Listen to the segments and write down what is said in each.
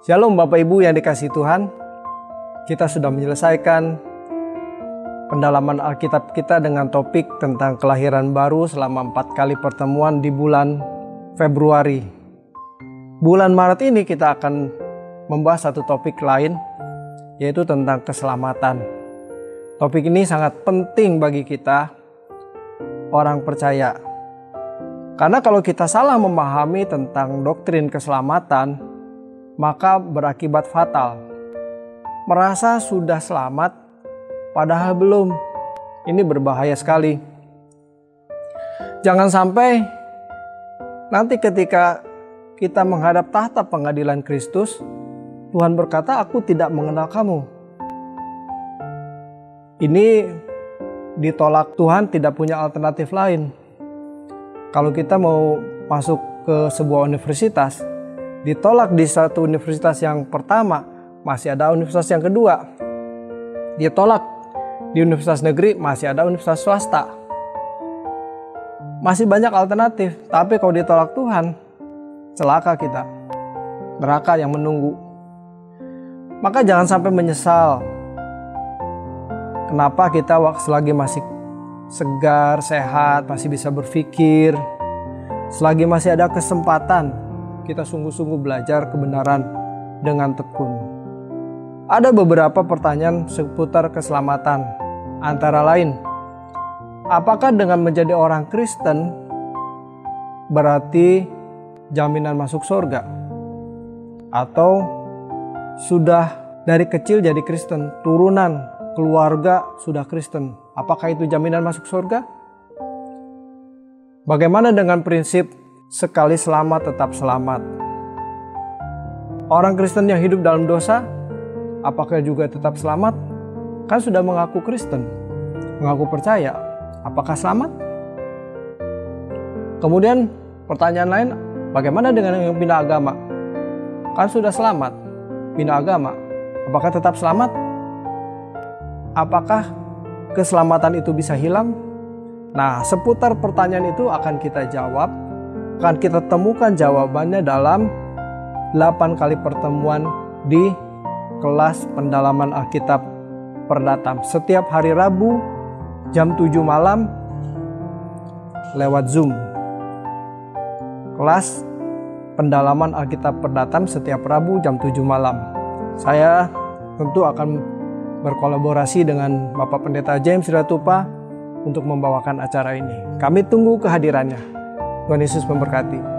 Shalom Bapak Ibu yang dikasihi Tuhan. Kita sudah menyelesaikan pendalaman Alkitab kita dengan topik tentang kelahiran baru selama 4 kali pertemuan di bulan Februari. Bulan Maret ini kita akan membahas satu topik lain, yaitu tentang keselamatan. Topik ini sangat penting bagi kita orang percaya. Karena kalau kita salah memahami tentang doktrin keselamatan, maka berakibat fatal. Merasa sudah selamat, padahal belum. Ini berbahaya sekali. Jangan sampai nanti ketika kita menghadap tahta pengadilan Kristus, Tuhan berkata, "Aku tidak mengenal kamu." Ini ditolak. Tuhan tidak punya alternatif lain. Kalau kita mau masuk ke sebuah universitas, ditolak di satu universitas yang pertama, masih ada universitas yang kedua. Ditolak di universitas negeri, masih ada universitas swasta. Masih banyak alternatif, tapi kalau ditolak Tuhan, celaka kita. Neraka yang menunggu. Maka jangan sampai menyesal. Kenapa kita selagi masih segar, sehat, masih bisa berpikir, selagi masih ada kesempatan, kita sungguh-sungguh belajar kebenaran dengan tekun. Ada beberapa pertanyaan seputar keselamatan. Antara lain, apakah dengan menjadi orang Kristen berarti jaminan masuk surga? Atau sudah dari kecil jadi Kristen, turunan keluarga sudah Kristen, apakah itu jaminan masuk surga? Bagaimana dengan prinsip sekali selamat tetap selamat? Orang Kristen yang hidup dalam dosa, apakah juga tetap selamat? Kan sudah mengaku Kristen, mengaku percaya, apakah selamat? Kemudian pertanyaan lain, bagaimana dengan yang pindah agama? Kan sudah selamat, pindah agama, apakah tetap selamat? Apakah keselamatan itu bisa hilang? Nah, seputar pertanyaan itu akan kita jawab, akan kita temukan jawabannya dalam 8 kali pertemuan di kelas pendalaman Alkitab Perdatam. Setiap hari Rabu jam 7 malam lewat Zoom. Kelas pendalaman Alkitab Perdatam setiap Rabu jam 7 malam. Saya tentu akan berkolaborasi dengan Bapak Pendeta James Riratupa untuk membawakan acara ini. Kami tunggu kehadirannya. Tuhan Yesus memberkati.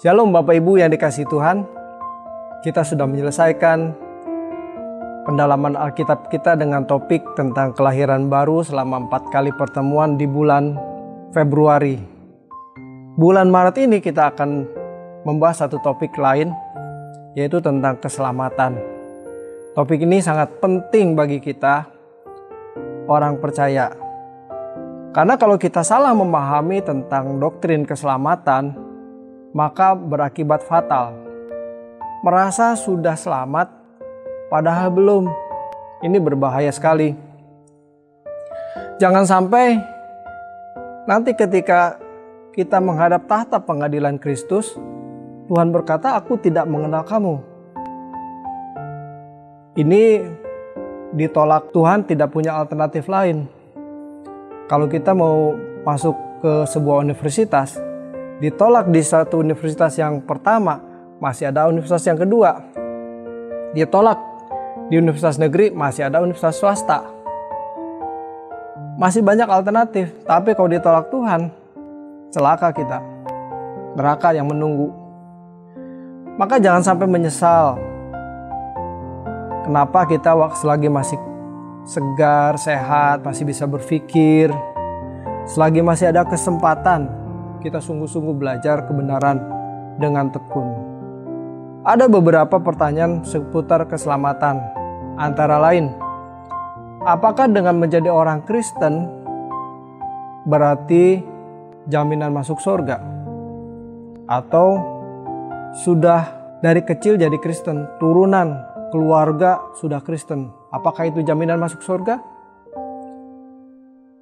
Shalom Bapak Ibu yang dikasihi Tuhan, kita sudah menyelesaikan pendalaman Alkitab kita dengan topik tentang kelahiran baru selama 4 kali pertemuan di bulan Februari. Bulan Maret ini kita akan membahas satu topik lain, yaitu tentang keselamatan. Topik ini sangat penting bagi kita, orang percaya. Karena kalau kita salah memahami tentang doktrin keselamatan, maka berakibat fatal. Merasa sudah selamat, padahal belum. Ini berbahaya sekali. Jangan sampai nanti ketika kita menghadap tahta pengadilan Kristus, Tuhan berkata, "Aku tidak mengenal kamu." Ini ditolak. Tuhan tidak punya alternatif lain. Kalau kita mau masuk ke sebuah universitas, ditolak di satu universitas yang pertama, masih ada universitas yang kedua. Ditolak di universitas negeri, masih ada universitas swasta. Masih banyak alternatif, tapi kalau ditolak Tuhan, celaka kita. Neraka yang menunggu. Maka jangan sampai menyesal. Kenapa kita selagi masih segar, sehat, masih bisa berpikir, selagi masih ada kesempatan, kita sungguh-sungguh belajar kebenaran dengan tekun. Ada beberapa pertanyaan seputar keselamatan. Antara lain, apakah dengan menjadi orang Kristen berarti jaminan masuk surga? Atau sudah dari kecil jadi Kristen, turunan keluarga sudah Kristen, apakah itu jaminan masuk surga?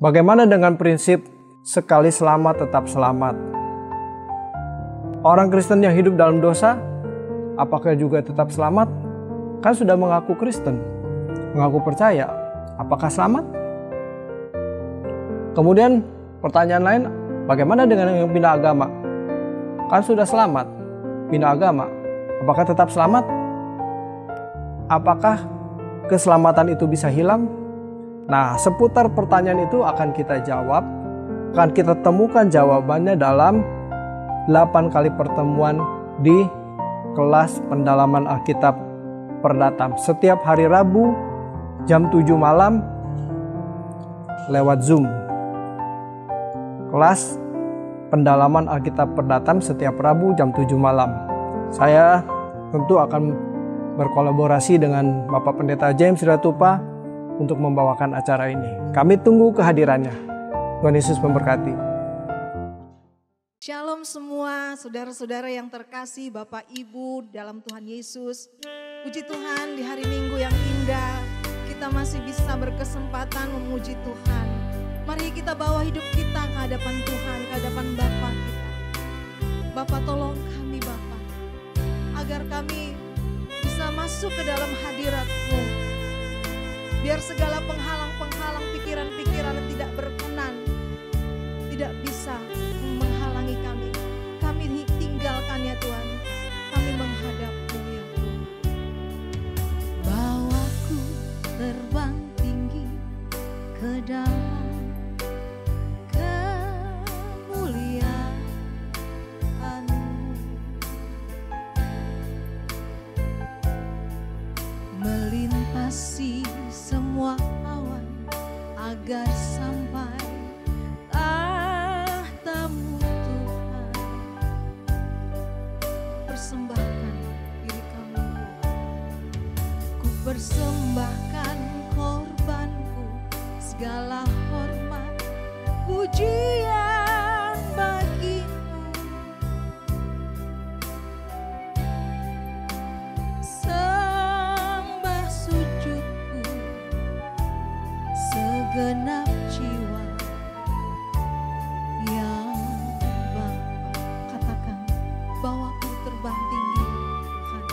Bagaimana dengan prinsip sekali selamat tetap selamat? Orang Kristen yang hidup dalam dosa, apakah juga tetap selamat? Kan sudah mengaku Kristen, mengaku percaya, apakah selamat? Kemudian pertanyaan lain, bagaimana dengan yang pindah agama? Kan sudah selamat, pindah agama, apakah tetap selamat? Apakah keselamatan itu bisa hilang? Nah, seputar pertanyaan itu akan kita jawab, akan kita temukan jawabannya dalam 8 kali pertemuan di kelas pendalaman Alkitab Perdatam. Setiap hari Rabu jam 7 malam lewat Zoom. Kelas pendalaman Alkitab Perdatam setiap Rabu jam 7 malam. Saya tentu akan berkolaborasi dengan Bapak Pendeta James Ratupa untuk membawakan acara ini. Kami tunggu kehadirannya. Tuhan Yesus memberkati. Shalom semua saudara-saudara yang terkasih, Bapak Ibu dalam Tuhan Yesus. Puji Tuhan, di hari Minggu yang indah kita masih bisa berkesempatan memuji Tuhan. Mari kita bawa hidup kita ke hadapan Tuhan, ke hadapan Bapa kita. Bapa, tolong kami Bapa, agar kami bisa masuk ke dalam hadirat-Mu. Biar segala penghalang-penghalang pikiran-pikiran yang tidak berkenan tidak bisa menghalangi kami. Kami tinggalkan ya Tuhan. Kami menghadap-Mu ya Tuhan. Bawaku terbang tinggi ke dalam kemuliaan-Mu. melintasi semua awan agar sampai tahta-Mu Tuhan. Persembahkan diri kami, ku persembahkan korbanku, segala hormat pujian bagi-Mu. Sembah sujudku, segenap jiwa. Ya Bapa, katakan bawaku terbang tinggi Tuhan.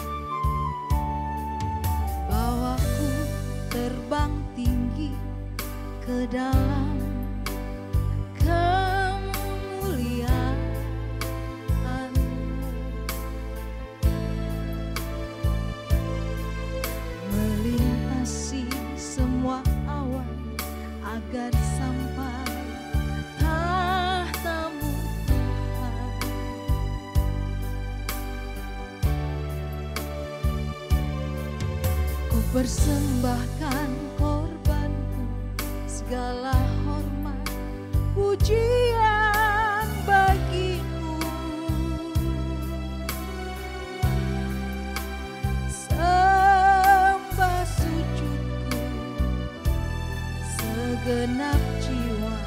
Bawaku terbang tinggi ke dalam kemuliaan-Mu. Melintasi semua awan agar sampai tahta-Mu Tuhan. Ku persembahkan korbanku, segala hormat pujian bagi-Mu. Sembah sujudku, segenap jiwa.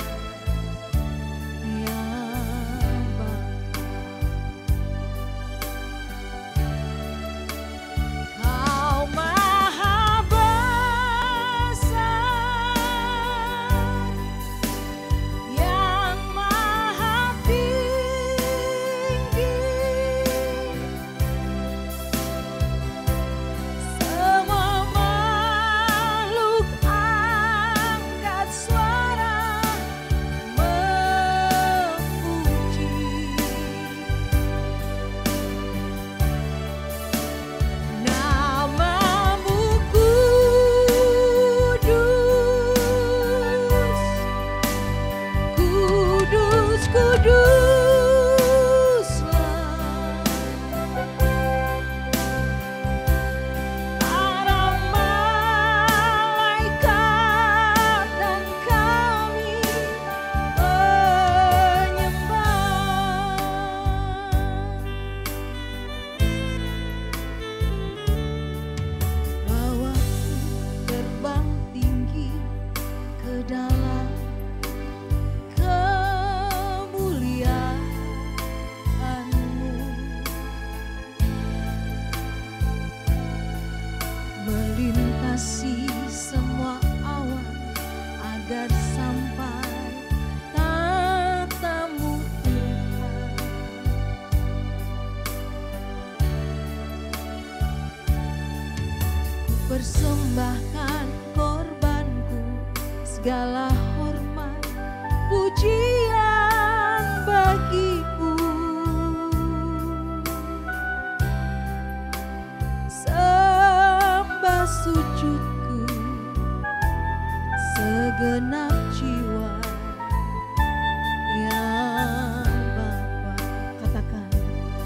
Ya Bapa, Kau Maha besar, yang Maha tinggi. Semua makhluk angkat suara memuji. Nama-Mu kudus, kudus, kuduslah. Para malaikat dan kami menyembah. Bawaku terbang tinggi ke dalam kemuliaan-Mu. Melintasi semua awan agar sampai tahta-Mu Tuhan. Ku persembahkan korbanku, segala hormat pujian bagi-Mu. Sembah sujudku, segenap jiwa. Ya Bapa, katakan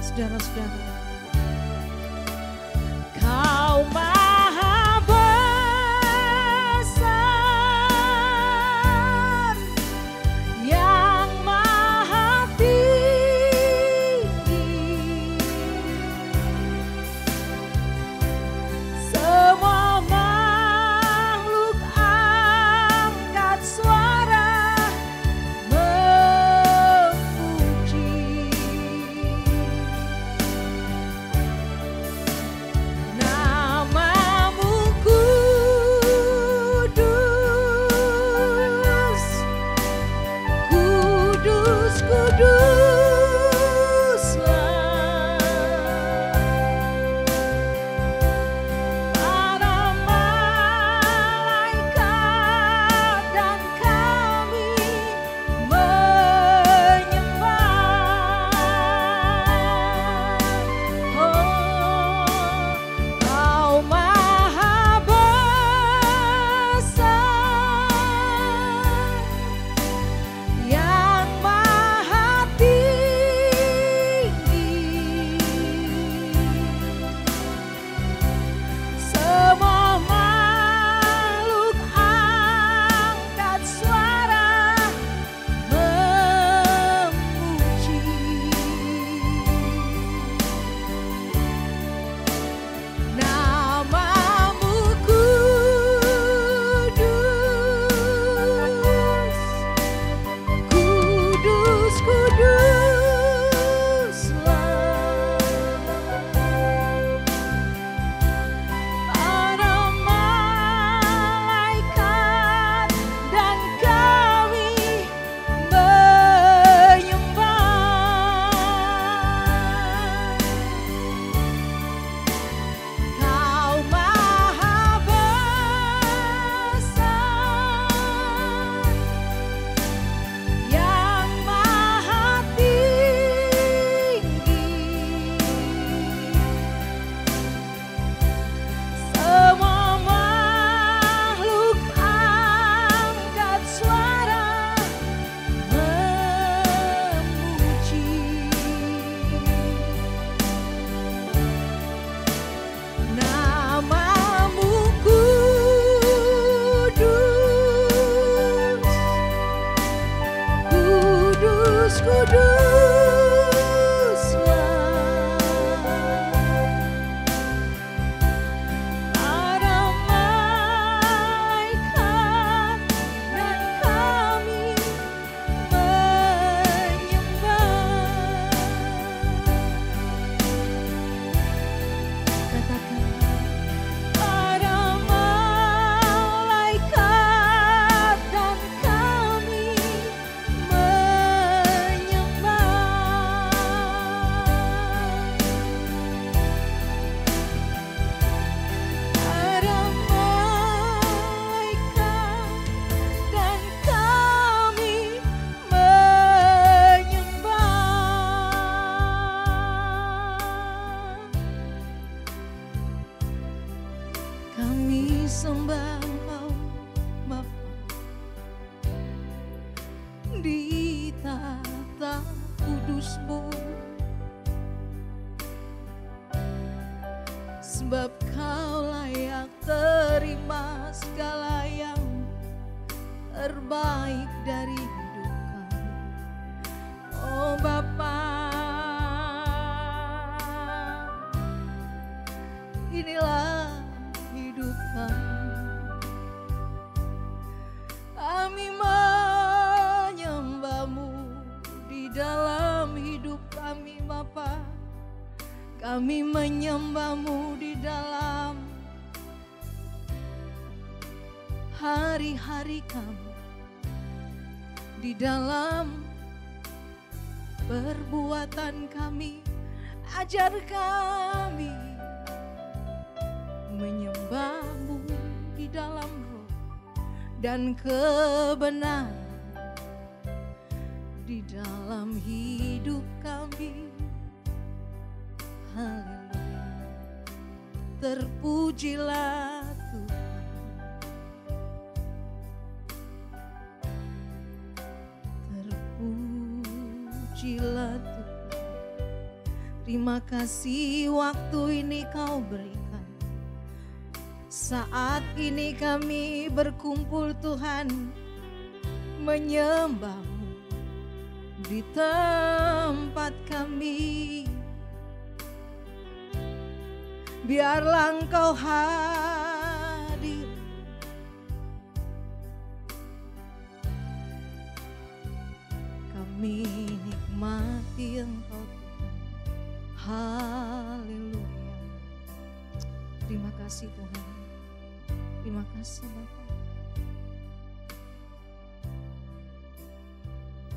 saudara-saudara, Kau Maha besar, yang Maha tinggi. Semua makhluk angkat suara memuji. Nama sembah Engkau Bapa di tata kudus-Mu, sebab Kau layak terima segala yang terbaik dari hidup kami. Oh Bapa, inilah hidup kami. Kami menyembah-Mu di dalam hidup kami Bapa. Kami menyembah-Mu di dalam hari-hari kami, di dalam perbuatan kami. Ajar kami menyembah-Mu di dalam roh dan kebenaran di dalam hidup kami. Haleluya. Terpujilah Tuhan. Terpujilah Tuhan. Terima kasih waktu ini Kau berikan. Saat ini kami berkumpul Tuhan, menyembah-Mu di tempat kami. Biarlah Engkau hadir. Kami nikmati Engkau Tuhan. Haleluya. Terima kasih Tuhan. Terima kasih Bapa.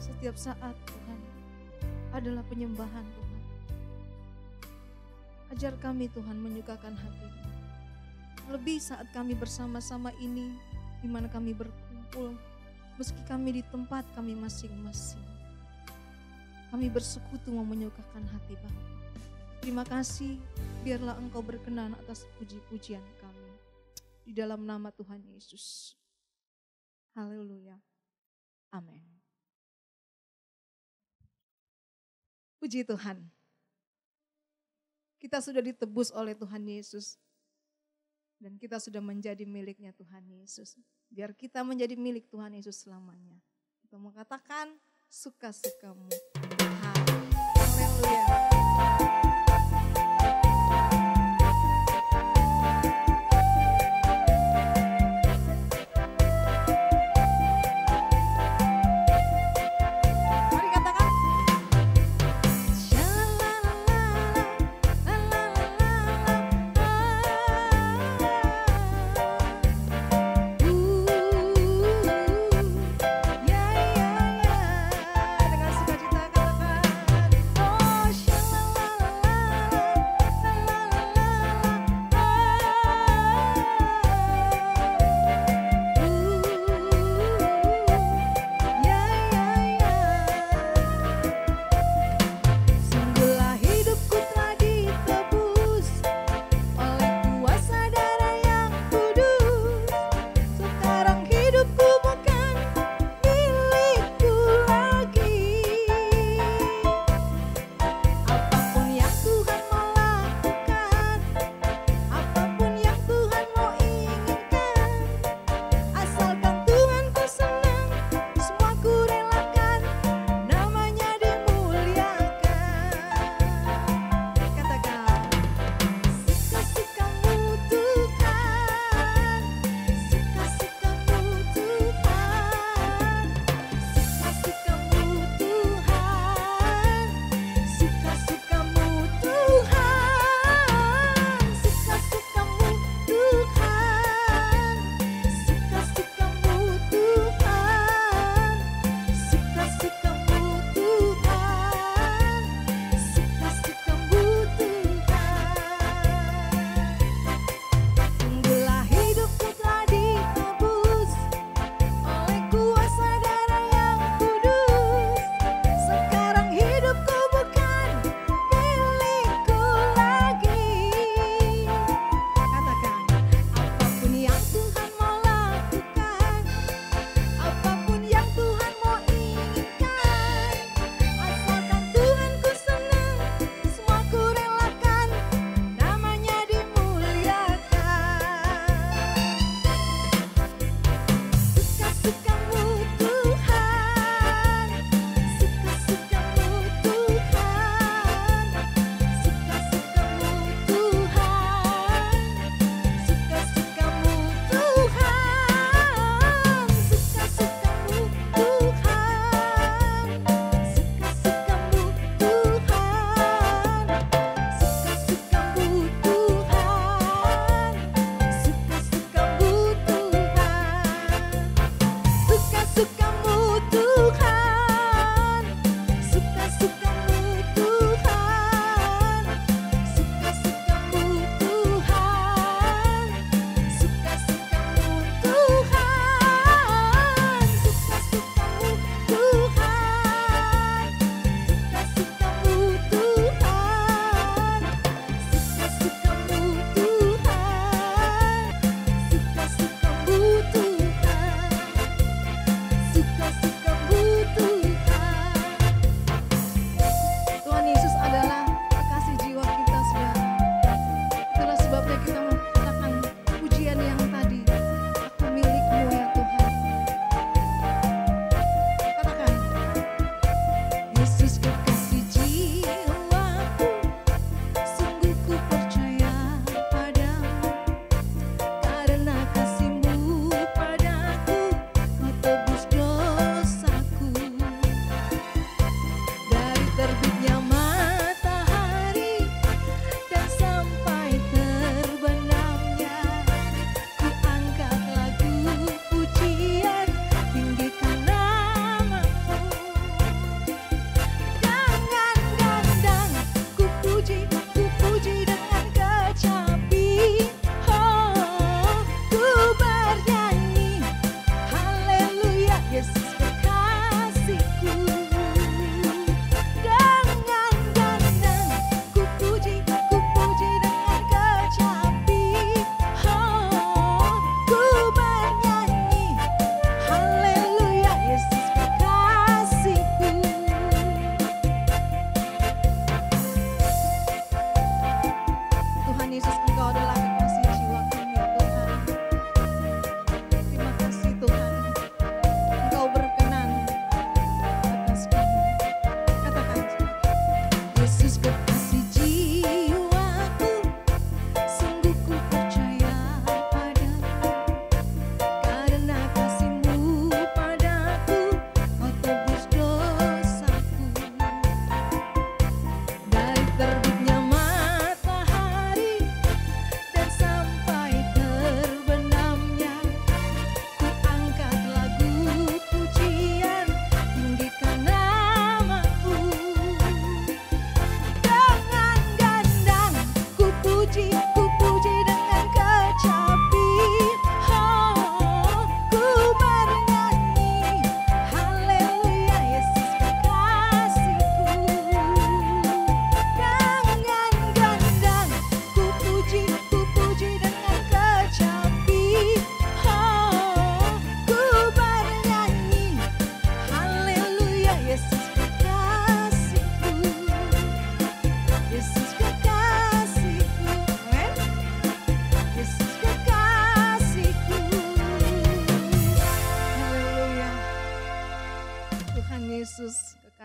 Setiap saat Tuhan adalah penyembahan Tuhan. Ajar kami Tuhan menyukakan hati-Mu. Lebih saat kami bersama-sama ini, di mana kami berkumpul, meski kami di tempat kami masing-masing. Kami bersekutu mau menyukakan hati Bapa. Terima kasih, biarlah Engkau berkenan atas puji-pujian kami. Di dalam nama Tuhan Yesus. Haleluya. Amin. Puji Tuhan. Kita sudah ditebus oleh Tuhan Yesus. Dan kita sudah menjadi miliknya Tuhan Yesus. Biar kita menjadi milik Tuhan Yesus selamanya. Kita mau katakan suka-suka-Mu Tuhan. Haleluya. Dengan sukacita katakan, oh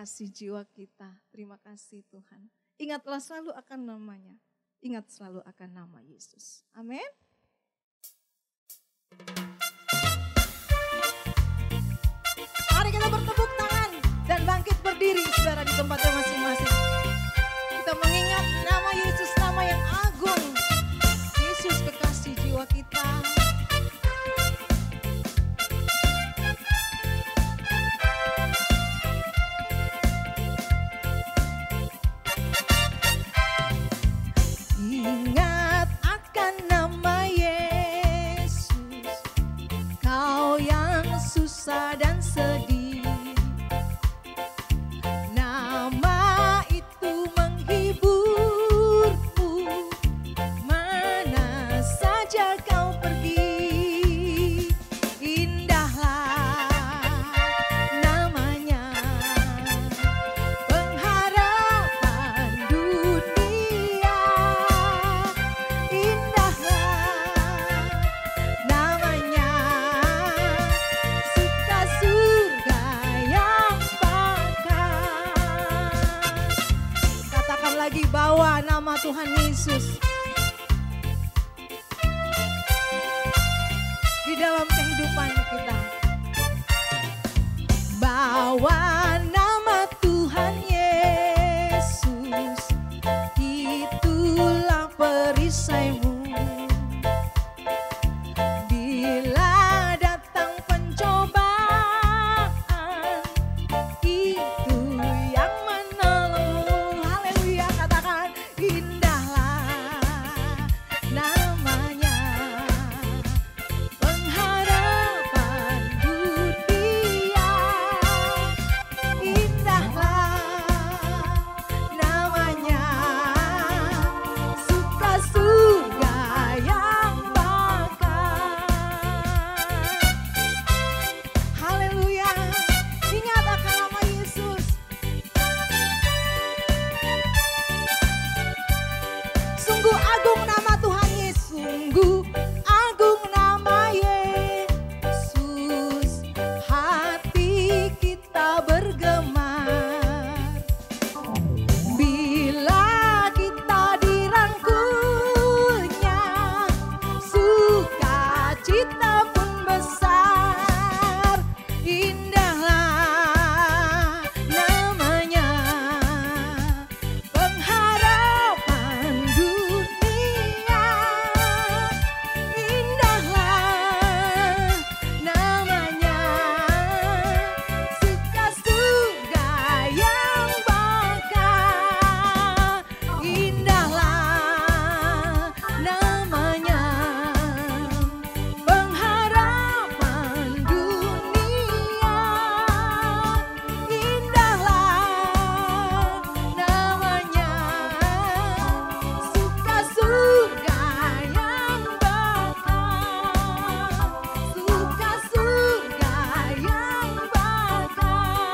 kekasih jiwa kita. Terima kasih Tuhan. Ingatlah selalu akan namanya. Ingat selalu akan nama Yesus. Amin. Mari kita bertepuk tangan dan bangkit berdiri saudara di tempatnya masing-masing. Kita mengingat nama Yesus, nama yang agung. Yesus kekasih jiwa kita. Ingat akan nama Yesus, kau yang susah dan sedih. Nama itu menghiburmu, mana saja kau pergi. Indahlah namanya, pengharapan dunia. Indahlah namanya, suka surga yang bakal. Katakan lagi, bawa nama Tuhan Yesus di dalam kehidupan kita. Bawa nama Tuhan Yesus, itulah perisaimu. Bila datang pencobaan, itu yang menolongmu. Haleluya, katakan indahlah namanya, pengharapan dunia. Indahlah namanya, suka surga yang bakal. Haleluya, ingat akan nama Yesus. Sungguh agung nama Tuhan Yesus, sungguh agung nama Yesus. Hati kita bergemar bila kita dirangkulnya, sukacita pun besar. Indahlah namanya, pengharapan dunia. Indahlah namanya, suka surga yang bakal. Indahlah namanya, pengharapan dunia. Indahlah namanya, suka surga yang bakal. Suka surga yang bakal.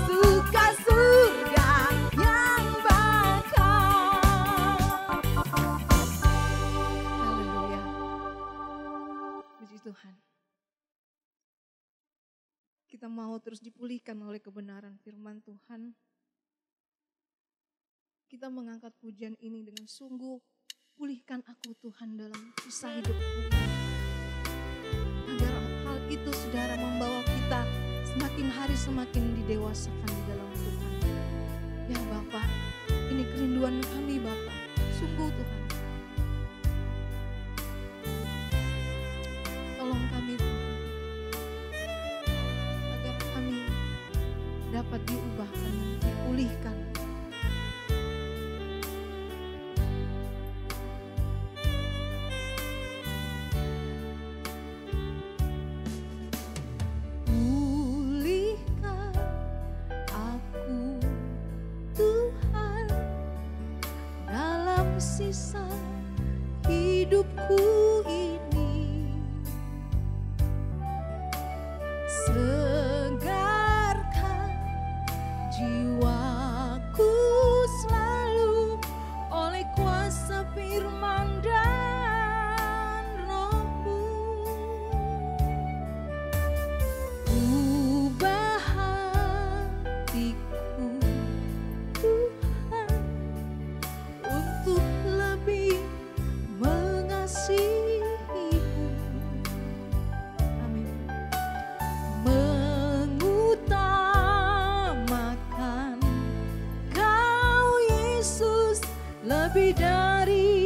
Suka surga yang bakal. Haleluya. Puji Tuhan. Kita mau terus dipulihkan oleh kebenaran firman Tuhan. Kita mengangkat pujian ini dengan sungguh, pulihkan aku Tuhan dalam kisah hidupku ini. Agar hal itu saudara membawa kita semakin hari semakin didewasakan di dalam Tuhan. Ya Bapa, ini kerinduan kami Bapa, sungguh Tuhan. Tolong kami Tuhan, agar kami dapat diubahkan, dipulihkan. Pulihkan aku Tuhan dalam sisa hidupku ini. Segarkan jiwaku selalu oleh kuasa firman dan Roh-Mu. Ubah hati lebih dari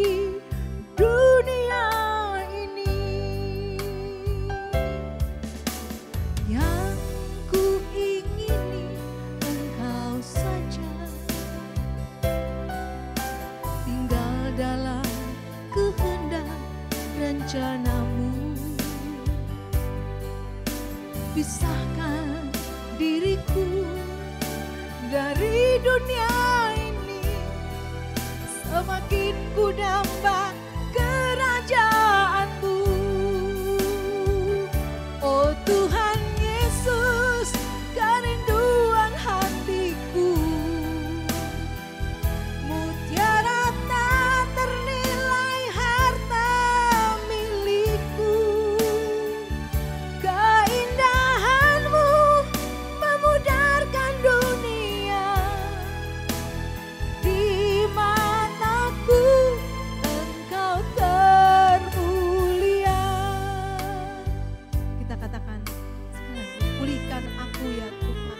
dunia ini. Yang ku ingini Engkau saja, tinggal dalam kehendak rencanamu. Pisahkan diriku dari dunia ini, semakin ku damba kerajaanmu. Oh Tuhan Yesus, kerinduan hatiku, mutiara tak ternilai harta milikku. Keindahanmu memudarkan dunia, di mataku Engkau termulia. Kita katakan sekali lagi, pulihkan aku ya Tuhan.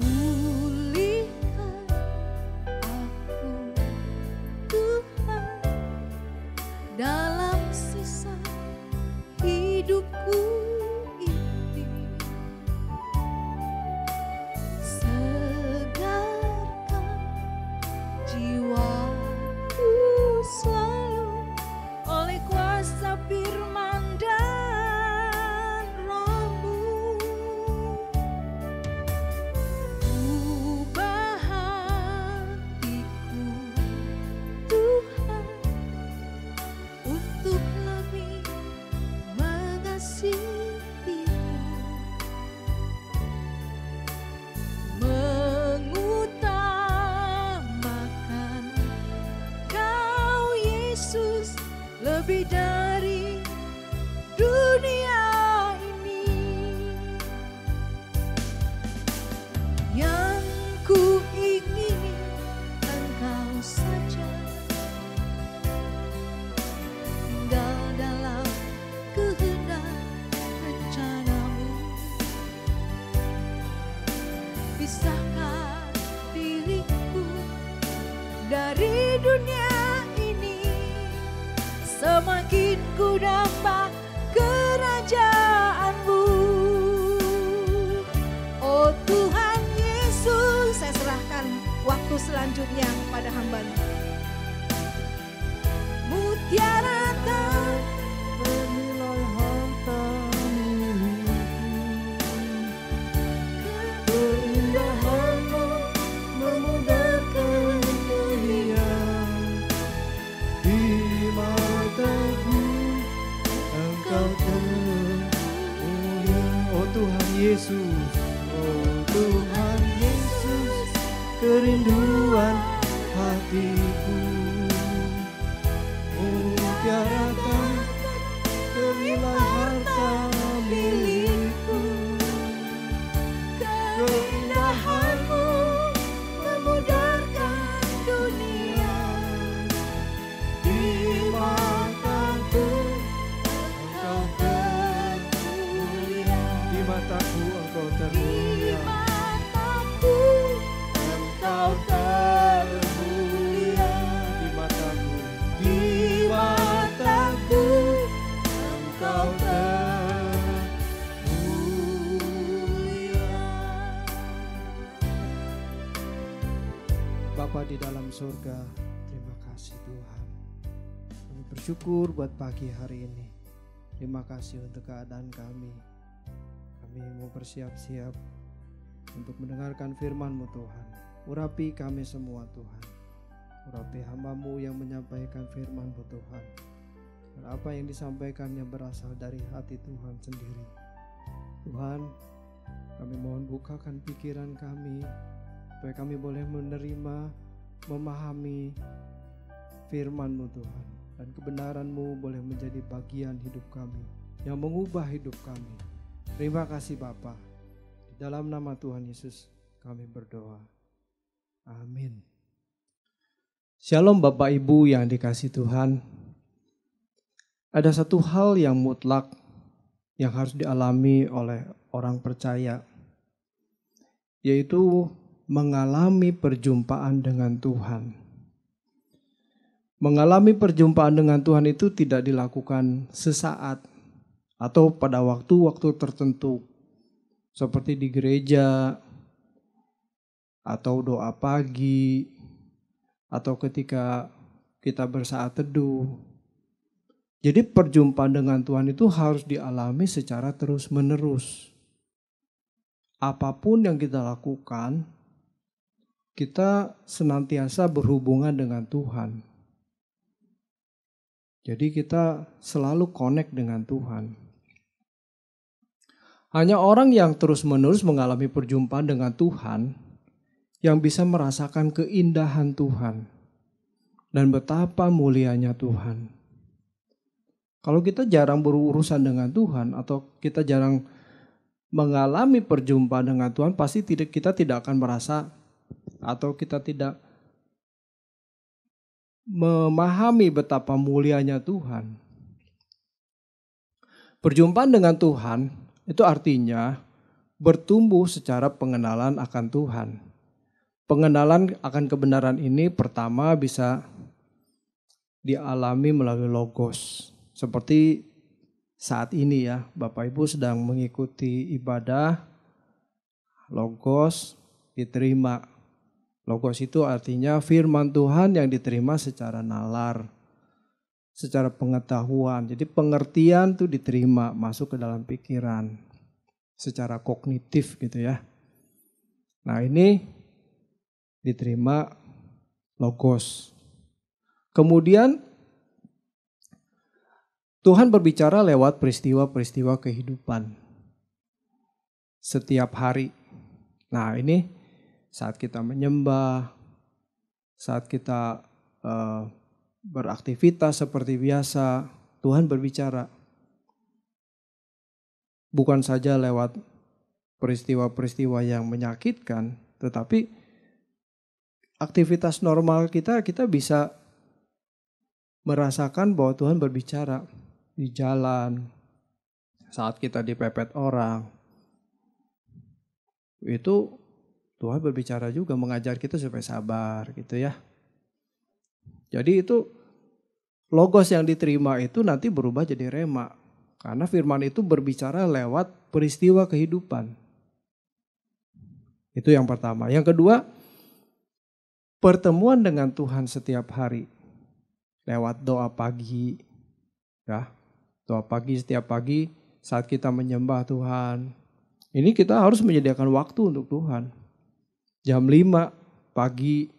Pulihkan aku Tuhan, dalam sisa hidupku ini. Segarkan jiwaku selalu oleh kuasa firman dan Roh-Mu. Ubah hatiku Tuhan, untuk lebih mengasihi-Mu, mengutamakan Kau Yesus lebih dari dunia ini. Yang ku ingini Engkau saja, tinggal dalam kehendak rencanamu. Pisahkan diriku dari dunia ini, semakin ku damba kerajaanmu. Oh Tuhan Yesus, saya serahkan waktu selanjutnya pada hamba-Mu. Mutiara tak ternilai harta milikku, keindahan-Mu memudarkan dunia, Di mataku Engkau termulia. Oh Tuhan Yesus, oh Tuhan Yesus, kerinduan hatiku, mutiara tak ternilai harta milikku. keindahan-Mu memudarkan dunia, Di mataku Engkau termulia. Di mataku Engkau di termulia. mataku Engkau termulia, Di mataku, di mataku Engkau termulia. Bapa di dalam surga, terima kasih Tuhan. Kami bersyukur buat pagi hari ini. Terima kasih untuk keadaan kami. Kami mau bersiap-siap untuk mendengarkan firman-Mu Tuhan. Urapi kami semua Tuhan. Urapi hamba-Mu yang menyampaikan firman-Mu Tuhan. Dan apa yang disampaikannya berasal dari hati Tuhan sendiri. Tuhan, kami mohon bukakan pikiran kami, supaya kami boleh menerima, memahami firman-Mu Tuhan. Dan kebenaran-Mu boleh menjadi bagian hidup kami, yang mengubah hidup kami. Terima kasih Bapa. Di dalam nama Tuhan Yesus kami berdoa. Amin. Shalom Bapak Ibu yang dikasihi Tuhan. Ada satu hal yang mutlak yang harus dialami oleh orang percaya, yaitu mengalami perjumpaan dengan Tuhan. mengalami perjumpaan dengan Tuhan itu tidak dilakukan sesaat atau pada waktu-waktu tertentu. Seperti di gereja, atau doa pagi, atau ketika kita bersaat teduh. Jadi perjumpaan dengan Tuhan itu harus dialami secara terus-menerus. Apapun yang kita lakukan, kita senantiasa berhubungan dengan Tuhan. Jadi kita selalu connect dengan Tuhan. Hanya orang yang terus-menerus mengalami perjumpaan dengan Tuhan yang bisa merasakan keindahan Tuhan dan betapa mulianya Tuhan. Kalau kita jarang berurusan dengan Tuhan atau kita jarang mengalami perjumpaan dengan Tuhan, pasti kita tidak akan merasa atau kita tidak memahami betapa mulianya Tuhan. Perjumpaan dengan Tuhan itu artinya bertumbuh secara pengenalan akan Tuhan. Pengenalan akan kebenaran ini pertama bisa dialami melalui logos. Seperti saat ini ya, Bapak Ibu sedang mengikuti ibadah, logos diterima. Logos itu artinya firman Tuhan yang diterima secara nalar, secara pengetahuan. Jadi pengertian itu diterima, masuk ke dalam pikiran, secara kognitif gitu ya. Nah ini diterima logos. Kemudian Tuhan berbicara lewat peristiwa-peristiwa kehidupan setiap hari. Nah ini saat kita menyembah, saat kita beraktivitas seperti biasa, Tuhan berbicara. Bukan saja lewat peristiwa-peristiwa yang menyakitkan, tetapi aktivitas normal kita bisa merasakan bahwa Tuhan berbicara di jalan, saat kita dipepet orang. Itu Tuhan berbicara juga, mengajar kita supaya sabar gitu ya. Jadi itu logos yang diterima itu nanti berubah jadi rema. Karena firman itu berbicara lewat peristiwa kehidupan. Itu yang pertama. Yang kedua, pertemuan dengan Tuhan setiap hari lewat doa pagi, ya, doa pagi setiap pagi saat kita menyembah Tuhan. Ini kita harus menyediakan waktu untuk Tuhan. Jam 5 pagi,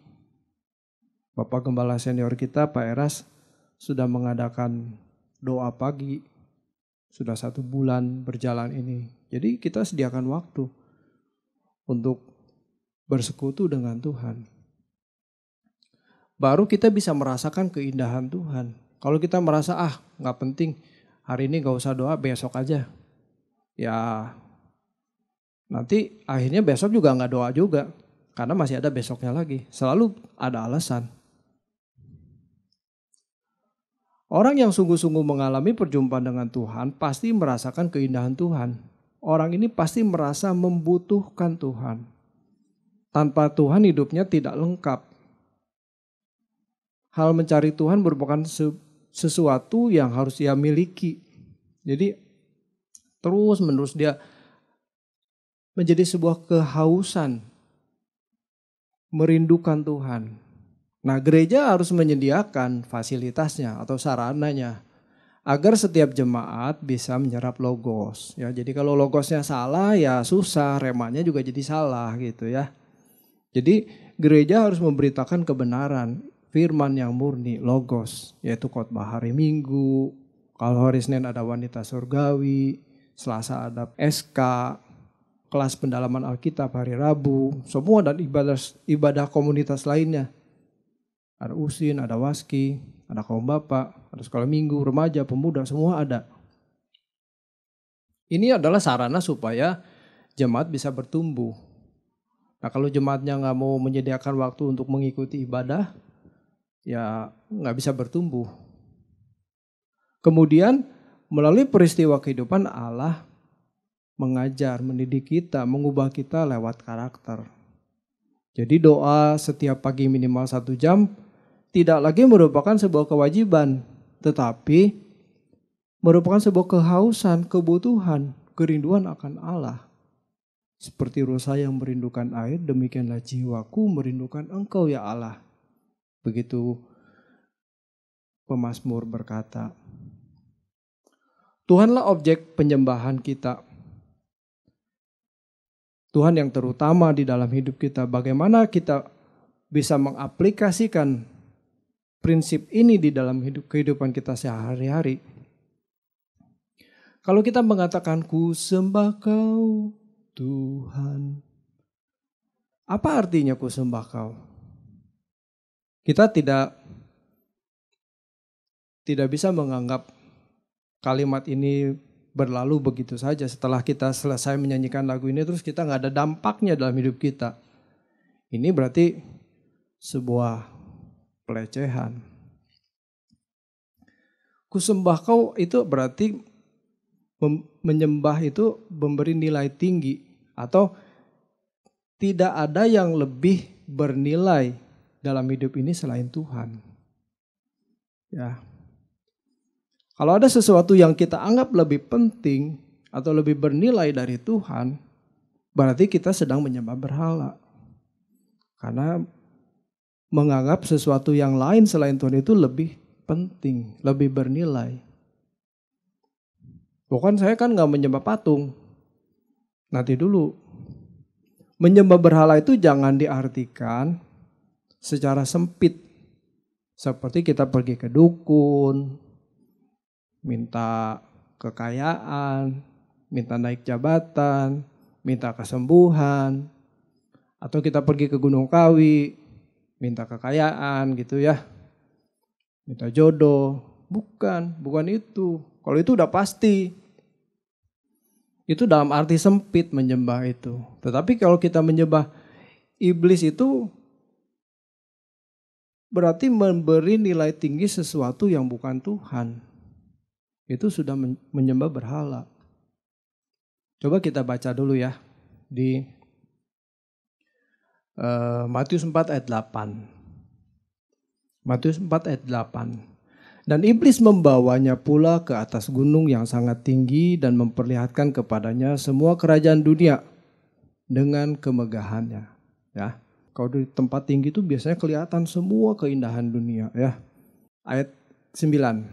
Bapak Gembala senior kita Pak Eras sudah mengadakan doa pagi, sudah 1 bulan berjalan ini. Jadi kita sediakan waktu untuk bersekutu dengan Tuhan. Baru kita bisa merasakan keindahan Tuhan. Kalau kita merasa gak penting, hari ini gak usah doa, besok aja. Ya nanti akhirnya besok juga gak doa juga. Karena masih ada besoknya lagi. Selalu ada alasan. Orang yang sungguh-sungguh mengalami perjumpaan dengan Tuhan pasti merasakan keindahan Tuhan. Orang ini pasti merasa membutuhkan Tuhan. Tanpa Tuhan hidupnya tidak lengkap. Hal mencari Tuhan merupakan sesuatu yang harus dia miliki. Jadi terus menerus dia menjadi sebuah kehausan merindukan Tuhan. Nah gereja harus menyediakan fasilitasnya atau sarananya agar setiap jemaat bisa menyerap logos. Ya, jadi kalau logosnya salah ya susah, remanya juga jadi salah gitu ya. Jadi gereja harus memberitakan kebenaran. Firman yang murni, logos, yaitu khotbah hari Minggu. Kalau hari Senin ada wanita surgawi, Selasa ada SK, kelas pendalaman Alkitab hari Rabu, semua dan ibadah komunitas lainnya. Ada USIN, ada WASKI, ada kaum bapak, ada sekolah minggu, remaja, pemuda, semua ada. Ini adalah sarana supaya jemaat bisa bertumbuh. Nah kalau jemaatnya nggak mau menyediakan waktu untuk mengikuti ibadah, ya nggak bisa bertumbuh. Kemudian melalui peristiwa kehidupan Allah mengajar, mendidik kita, mengubah kita lewat karakter. Jadi doa setiap pagi minimal 1 jam tidak lagi merupakan sebuah kewajiban, tetapi merupakan sebuah kehausan, kebutuhan, kerinduan akan Allah. Seperti rusa yang merindukan air, demikianlah jiwaku merindukan Engkau ya Allah. Begitu pemazmur berkata. Tuhanlah objek penyembahan kita. Tuhan yang terutama di dalam hidup kita. Bagaimana kita bisa mengaplikasikan prinsip ini di dalam kehidupan kita sehari-hari. Kalau kita mengatakan ku sembah Kau Tuhan. Apa artinya ku sembah Kau? Kita tidak bisa menganggap kalimat ini berlalu begitu saja. Setelah kita selesai menyanyikan lagu ini terus kita nggak ada dampaknya dalam hidup kita. Ini berarti sebuah pelecehan. Ku sembah Kau itu berarti menyembah itu memberi nilai tinggi atau tidak ada yang lebih bernilai dalam hidup ini selain Tuhan. Ya. Kalau ada sesuatu yang kita anggap lebih penting atau lebih bernilai dari Tuhan, berarti kita sedang menyembah berhala. Karena menganggap sesuatu yang lain selain Tuhan itu lebih penting, lebih bernilai. Bukan saya kan gak menyembah patung. Nanti dulu. Menyembah berhala itu jangan diartikan secara sempit. Seperti kita pergi ke dukun, minta kekayaan, minta naik jabatan, minta kesembuhan. Atau kita pergi ke Gunung Kawi, minta kekayaan gitu ya. Minta jodoh. Bukan itu. Kalau itu udah pasti. Itu dalam arti sempit menyembah itu. Tetapi kalau kita menyembah iblis itu berarti memberi nilai tinggi sesuatu yang bukan Tuhan. Itu sudah menyembah berhala. Coba kita baca dulu ya di Matius 4 ayat 8. Matius 4 ayat 8. Dan iblis membawanya pula ke atas gunung yang sangat tinggi dan memperlihatkan kepadanya semua kerajaan dunia dengan kemegahannya. Ya, kalau di tempat tinggi itu biasanya kelihatan semua keindahan dunia. Ya, ayat 9.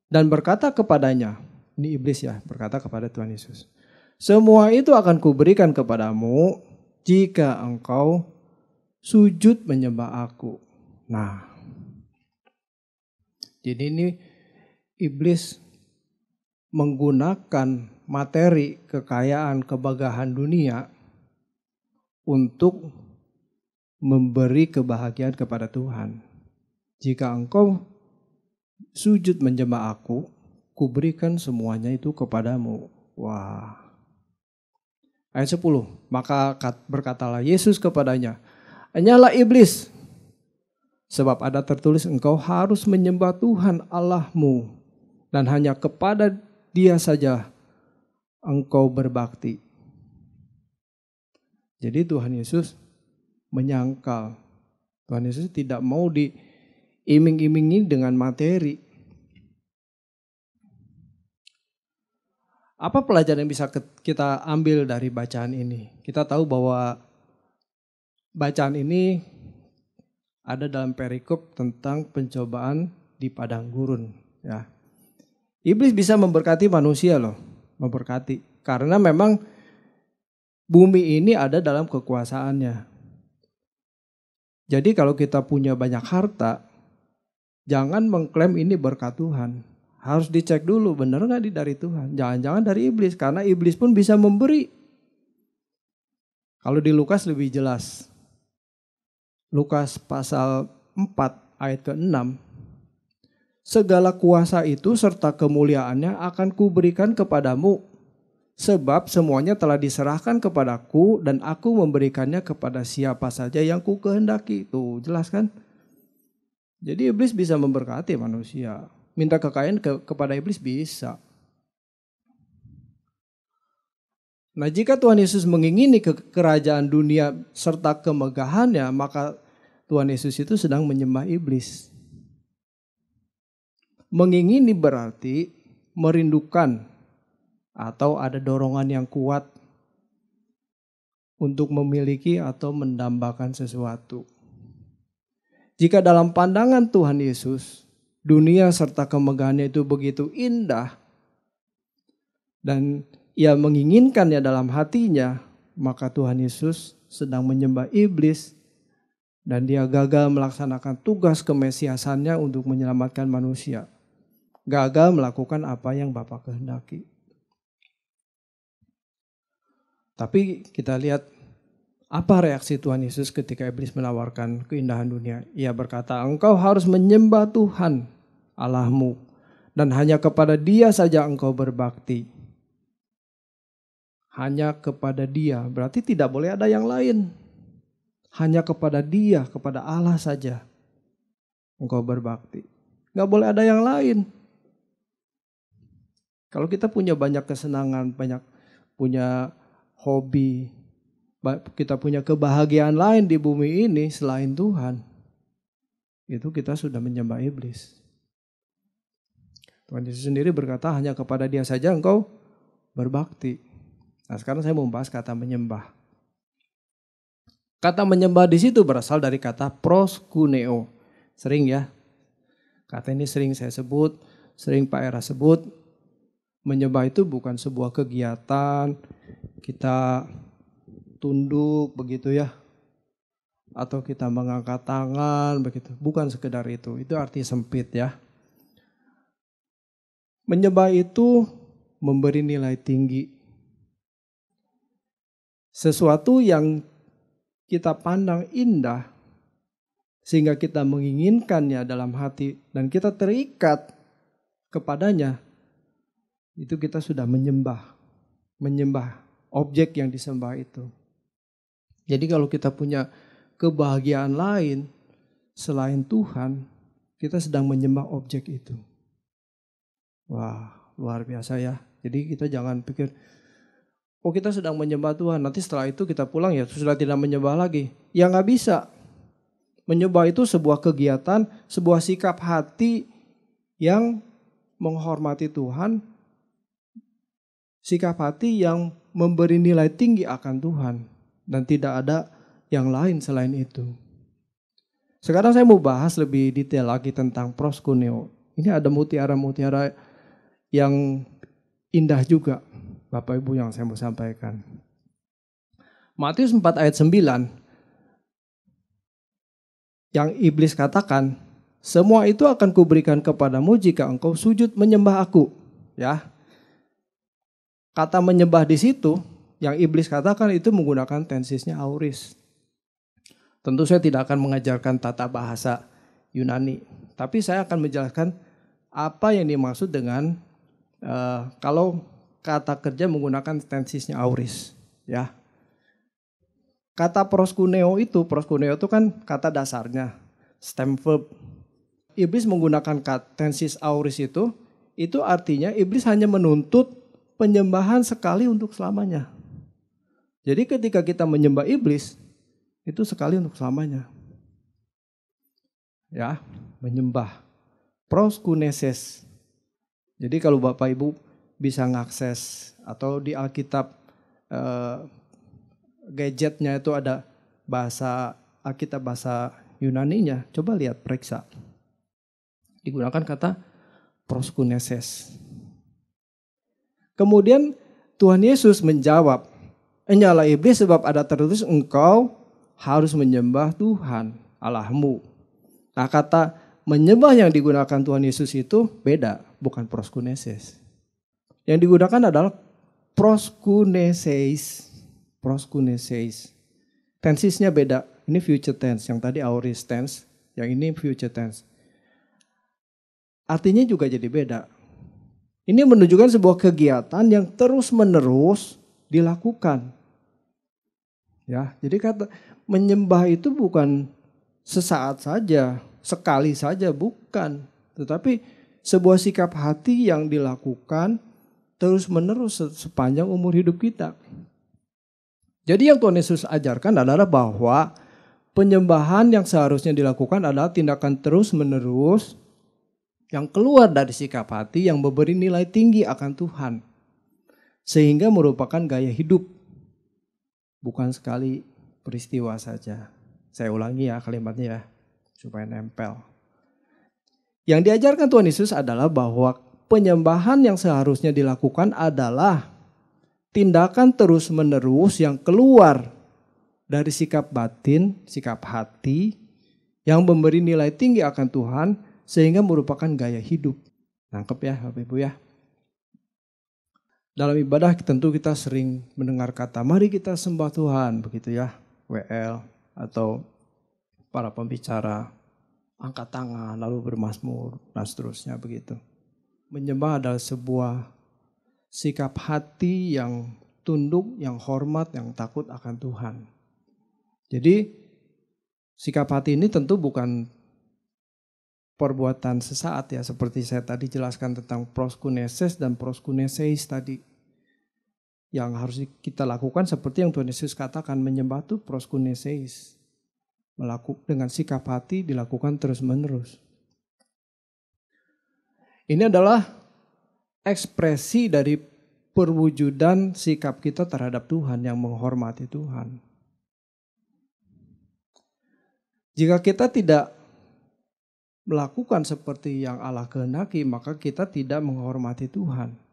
Dan berkata kepadanya, ini iblis ya, berkata kepada Tuhan Yesus, semua itu akan kuberikan kepadamu jika engkau sujud menyembah aku. Nah, jadi ini iblis menggunakan materi, kekayaan, kemegahan dunia untuk memberi kebahagiaan kepada Tuhan. Jika engkau sujud menyembah aku, kuberikan semuanya itu kepadamu. Wah. Ayat 10. Maka berkatalah Yesus kepadanya, "Enyalah iblis, sebab ada tertulis engkau harus menyembah Tuhan Allahmu dan hanya kepada Dia saja engkau berbakti." Jadi Tuhan Yesus menyangkal. Tuhan Yesus tidak mau diiming-imingi dengan materi. Apa pelajaran yang bisa kita ambil dari bacaan ini? Kita tahu bahwa bacaan ini ada dalam perikop tentang pencobaan di padang gurun. Ya. Iblis bisa memberkati manusia loh, memberkati. Karena memang bumi ini ada dalam kekuasaannya. Jadi kalau kita punya banyak harta, jangan mengklaim ini berkat Tuhan. Harus dicek dulu benar gak dari Tuhan. Jangan-jangan dari iblis, karena iblis pun bisa memberi. Kalau di Lukas lebih jelas. Lukas pasal 4 ayat ke-6. Segala kuasa itu serta kemuliaannya akan kuberikan kepadamu. Sebab semuanya telah diserahkan kepadaku dan aku memberikannya kepada siapa saja yang ku kehendaki. Tuh jelas kan? Jadi iblis bisa memberkati manusia. Minta kekayaan kepada iblis bisa. Nah, jika Tuhan Yesus mengingini kerajaan dunia serta kemegahannya, maka Tuhan Yesus itu sedang menyembah iblis. Mengingini berarti merindukan atau ada dorongan yang kuat untuk memiliki atau mendambakan sesuatu. Jika dalam pandangan Tuhan Yesus, dunia serta kemegahannya itu begitu indah dan ia menginginkannya dalam hatinya, maka Tuhan Yesus sedang menyembah iblis dan dia gagal melaksanakan tugas kemesiasannya untuk menyelamatkan manusia. Gagal melakukan apa yang Bapa kehendaki. Tapi kita lihat apa reaksi Tuhan Yesus ketika iblis menawarkan keindahan dunia. Ia berkata, engkau harus menyembah Tuhan Allahmu dan hanya kepada Dia saja engkau berbakti. Hanya kepada Dia, berarti tidak boleh ada yang lain. Hanya kepada Dia, kepada Allah saja engkau berbakti. Gak boleh ada yang lain. Kalau kita punya banyak kesenangan, banyak punya hobi, kita punya kebahagiaan lain di bumi ini selain Tuhan, itu kita sudah menyembah iblis. Tuhan Yesus sendiri berkata hanya kepada Dia saja engkau berbakti. Nah sekarang saya mau membahas kata menyembah. Kata menyembah di situ berasal dari kata proskuneo. Sering ya, kata ini sering saya sebut, sering Pak Era sebut. Menyembah itu bukan sebuah kegiatan kita tunduk begitu ya, atau kita mengangkat tangan begitu, bukan sekedar itu arti sempit ya. Menyembah itu memberi nilai tinggi, sesuatu yang kita pandang indah sehingga kita menginginkannya dalam hati dan kita terikat kepadanya. Itu kita sudah menyembah objek yang disembah itu. Jadi kalau kita punya kebahagiaan lain selain Tuhan, kita sedang menyembah objek itu. Wah, luar biasa ya. Jadi kita jangan pikir, oh kita sedang menyembah Tuhan, nanti setelah itu kita pulang ya sudah tidak menyembah lagi. Ya nggak bisa. Menyembah itu sebuah kegiatan, sebuah sikap hati yang menghormati Tuhan, sikap hati yang memberi nilai tinggi akan Tuhan dan tidak ada yang lain selain itu. Sekarang saya mau bahas lebih detail lagi tentang proskuneo. Ini ada mutiara-mutiara yang indah juga Bapak Ibu yang saya mau sampaikan. Matius 4 ayat 9 yang iblis katakan, semua itu akan kuberikan kepadamu jika engkau sujud menyembah aku. Ya. Kata menyembah di situ yang iblis katakan itu menggunakan tensisnya auris. Tentu saya tidak akan mengajarkan tata bahasa Yunani, tapi saya akan menjelaskan apa yang dimaksud dengan kalau kata kerja menggunakan tensisnya auris. Ya. Kata proskuneo itu kan kata dasarnya, stem verb. Iblis menggunakan tensis auris itu artinya iblis hanya menuntut penyembahan sekali untuk selamanya. Jadi ketika kita menyembah iblis, itu sekali untuk selamanya. Ya, menyembah. Proskuneses. Jadi kalau Bapak Ibu bisa ngakses atau di Alkitab gadgetnya itu ada bahasa Alkitab bahasa Yunaninya, coba lihat periksa. Digunakan kata proskuneses. Kemudian Tuhan Yesus menjawab, "Nyala iblis sebab ada tertulis engkau harus menyembah Tuhan Allahmu." Nah kata menyembah yang digunakan Tuhan Yesus itu beda, bukan proskuneses. Yang digunakan adalah proskuneses. Proskuneses. Tensisnya beda. Ini future tense, yang tadi aorist tense, yang ini future tense. Artinya juga jadi beda. Ini menunjukkan sebuah kegiatan yang terus-menerus dilakukan. Ya, jadi kata menyembah itu bukan sesaat saja, sekali saja, bukan. Tetapi sebuah sikap hati yang dilakukan terus-menerus sepanjang umur hidup kita. Jadi yang Tuhan Yesus ajarkan adalah bahwa penyembahan yang seharusnya dilakukan adalah tindakan terus-menerus yang keluar dari sikap hati yang memberi nilai tinggi akan Tuhan. Sehingga merupakan gaya hidup. Bukan sekali peristiwa saja. Saya ulangi ya kalimatnya ya, supaya nempel. Yang diajarkan Tuhan Yesus adalah bahwa penyembahan yang seharusnya dilakukan adalah tindakan terus-menerus yang keluar dari sikap batin, sikap hati yang memberi nilai tinggi akan Tuhan sehingga merupakan gaya hidup. Nangkep ya Bapak Ibu ya. Dalam ibadah tentu kita sering mendengar kata mari kita sembah Tuhan begitu ya. WL atau para pembicara angkat tangan lalu bermazmur dan seterusnya begitu. Menyembah adalah sebuah sikap hati yang tunduk, yang hormat, yang takut akan Tuhan. Jadi sikap hati ini tentu bukan perbuatan sesaat ya. Seperti saya tadi jelaskan tentang proskuneses dan proskuneseis tadi. Yang harus kita lakukan seperti yang Tuhan Yesus katakan, menyembah itu proskuneseis. Dengan sikap hati dilakukan terus-menerus. Ini adalah ekspresi dari perwujudan sikap kita terhadap Tuhan yang menghormati Tuhan. Jika kita tidak melakukan seperti yang Allah kehendaki, maka kita tidak menghormati Tuhan.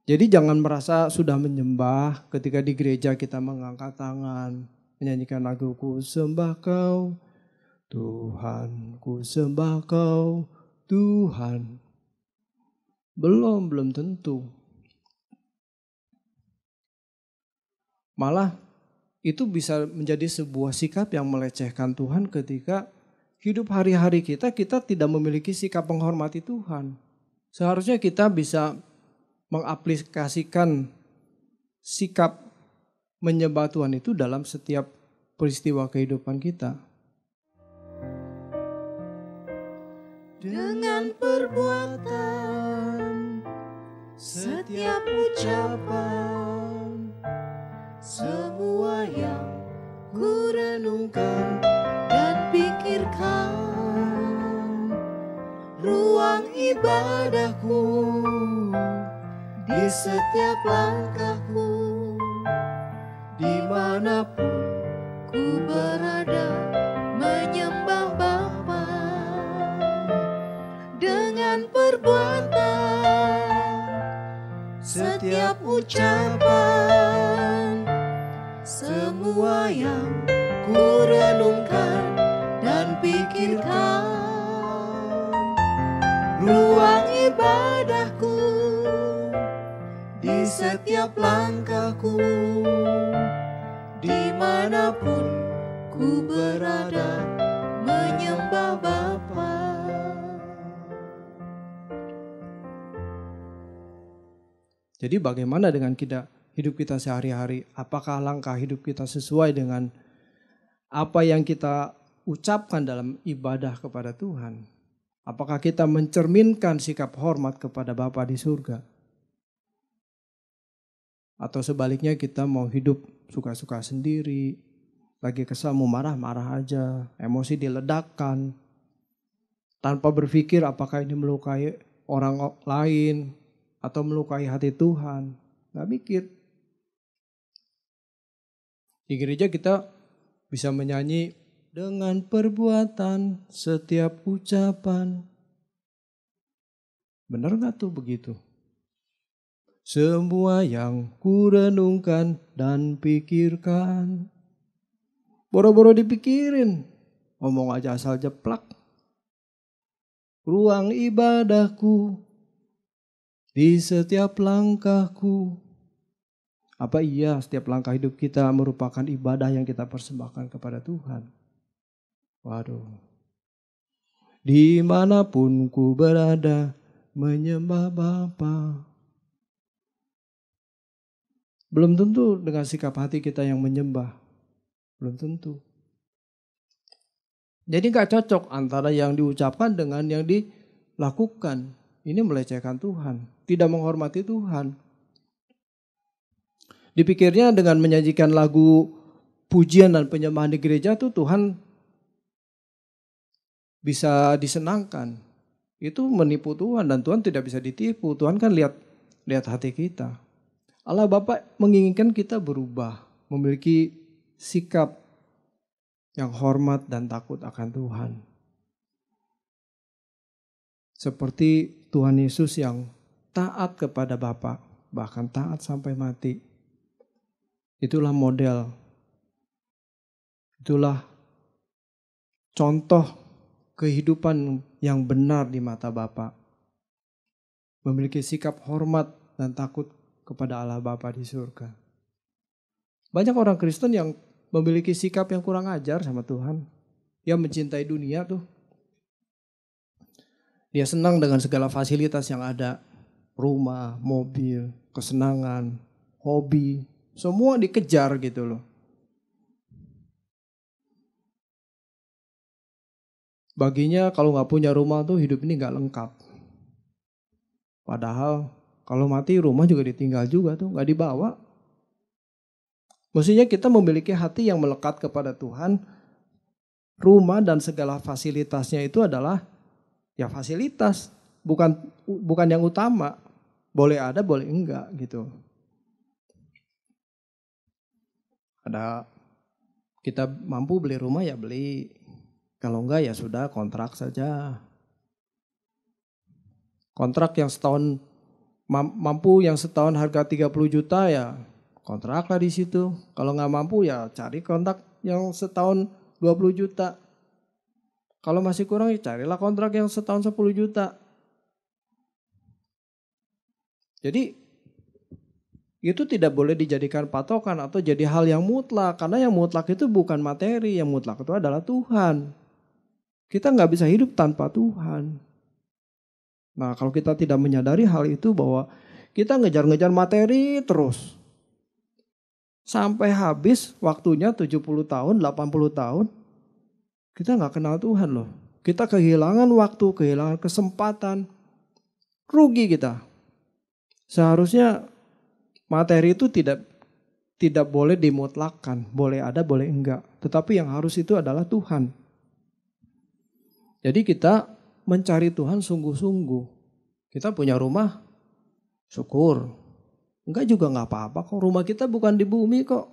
Jadi jangan merasa sudah menyembah ketika di gereja kita mengangkat tangan, menyanyikan lagu ku sembah kau, Tuhan ku sembah kau, Tuhan. Belum tentu. Malah itu bisa menjadi sebuah sikap yang melecehkan Tuhan ketika hidup hari-hari kita tidak memiliki sikap menghormati Tuhan. Seharusnya kita bisa mengaplikasikan sikap menyembah Tuhan itu dalam setiap peristiwa kehidupan kita. Dengan perbuatan, setiap ucapan, semua yang ku renungkan dan pikirkan, ruang ibadahku di setiap langkahku, dimanapun ku berada menyembah Bapa. Dengan perbuatan, setiap ucapan, semua yang ku renungkan dan pikirkan, ruang ibadahku di setiap langkahku, dimanapun ku berada menyembah Bapa. Jadi bagaimana dengan hidup kita sehari-hari? Apakah langkah hidup kita sesuai dengan apa yang kita ucapkan dalam ibadah kepada Tuhan? Apakah kita mencerminkan sikap hormat kepada Bapa di surga? Atau sebaliknya kita mau hidup suka-suka sendiri, lagi kesal mau marah-marah aja, emosi diledakkan, tanpa berpikir apakah ini melukai orang lain atau melukai hati Tuhan. Gak mikir. Di gereja kita bisa menyanyi dengan perbuatan setiap ucapan. Benar gak tuh begitu? Semua yang ku renungkan dan pikirkan. Boro-boro dipikirin. Ngomong aja asal jeplak. Ruang ibadahku di setiap langkahku. Apa iya setiap langkah hidup kita merupakan ibadah yang kita persembahkan kepada Tuhan? Waduh. Dimanapun ku berada menyembah Bapa. Belum tentu dengan sikap hati kita yang menyembah. Belum tentu. Jadi gak cocok antara yang diucapkan dengan yang dilakukan. Ini melecehkan Tuhan. Tidak menghormati Tuhan. Dipikirnya dengan menyajikan lagu pujian dan penyembahan di gereja tuh Tuhan bisa disenangkan. Itu menipu Tuhan dan Tuhan tidak bisa ditipu. Tuhan kan lihat hati kita. Allah Bapa menginginkan kita berubah, memiliki sikap yang hormat dan takut akan Tuhan. Seperti Tuhan Yesus yang taat kepada Bapa, bahkan taat sampai mati. Itulah model. Itulah contoh kehidupan yang benar di mata Bapa. Memiliki sikap hormat dan takut kepada Allah Bapa di surga. Banyak orang Kristen yang memiliki sikap yang kurang ajar sama Tuhan. Yang mencintai dunia tuh. Dia senang dengan segala fasilitas yang ada. Rumah, mobil, kesenangan, hobi. Semua dikejar gitu loh. Baginya kalau gak punya rumah tuh hidup ini gak lengkap. Padahal kalau mati rumah juga ditinggal juga tuh, gak dibawa. Mestinya kita memiliki hati yang melekat kepada Tuhan. Rumah dan segala fasilitasnya itu adalah ya fasilitas, bukan yang utama. Boleh ada, boleh enggak gitu. Ada kita mampu beli rumah ya beli. Kalau enggak ya sudah kontrak saja. Kontrak yang setahun mampu yang setahun harga 30 juta ya kontrak lah di situ. Kalau nggak mampu ya cari kontrak yang setahun 20 juta. Kalau masih kurang ya carilah kontrak yang setahun 10 juta. Jadi itu tidak boleh dijadikan patokan atau jadi hal yang mutlak. Karena yang mutlak itu bukan materi, yang mutlak itu adalah Tuhan. Kita nggak bisa hidup tanpa Tuhan. Nah kalau kita tidak menyadari hal itu bahwa kita ngejar-ngejar materi terus. Sampai habis waktunya 70 tahun, 80 tahun. Kita nggak kenal Tuhan loh. Kita kehilangan waktu, kehilangan kesempatan. Rugi kita. Seharusnya materi itu tidak boleh dimutlakkan. Boleh ada, boleh enggak. Tetapi yang harus itu adalah Tuhan. Jadi kita mencari Tuhan sungguh-sungguh. Kita punya rumah, syukur. Enggak juga enggak apa-apa kok. Rumah kita bukan di bumi kok.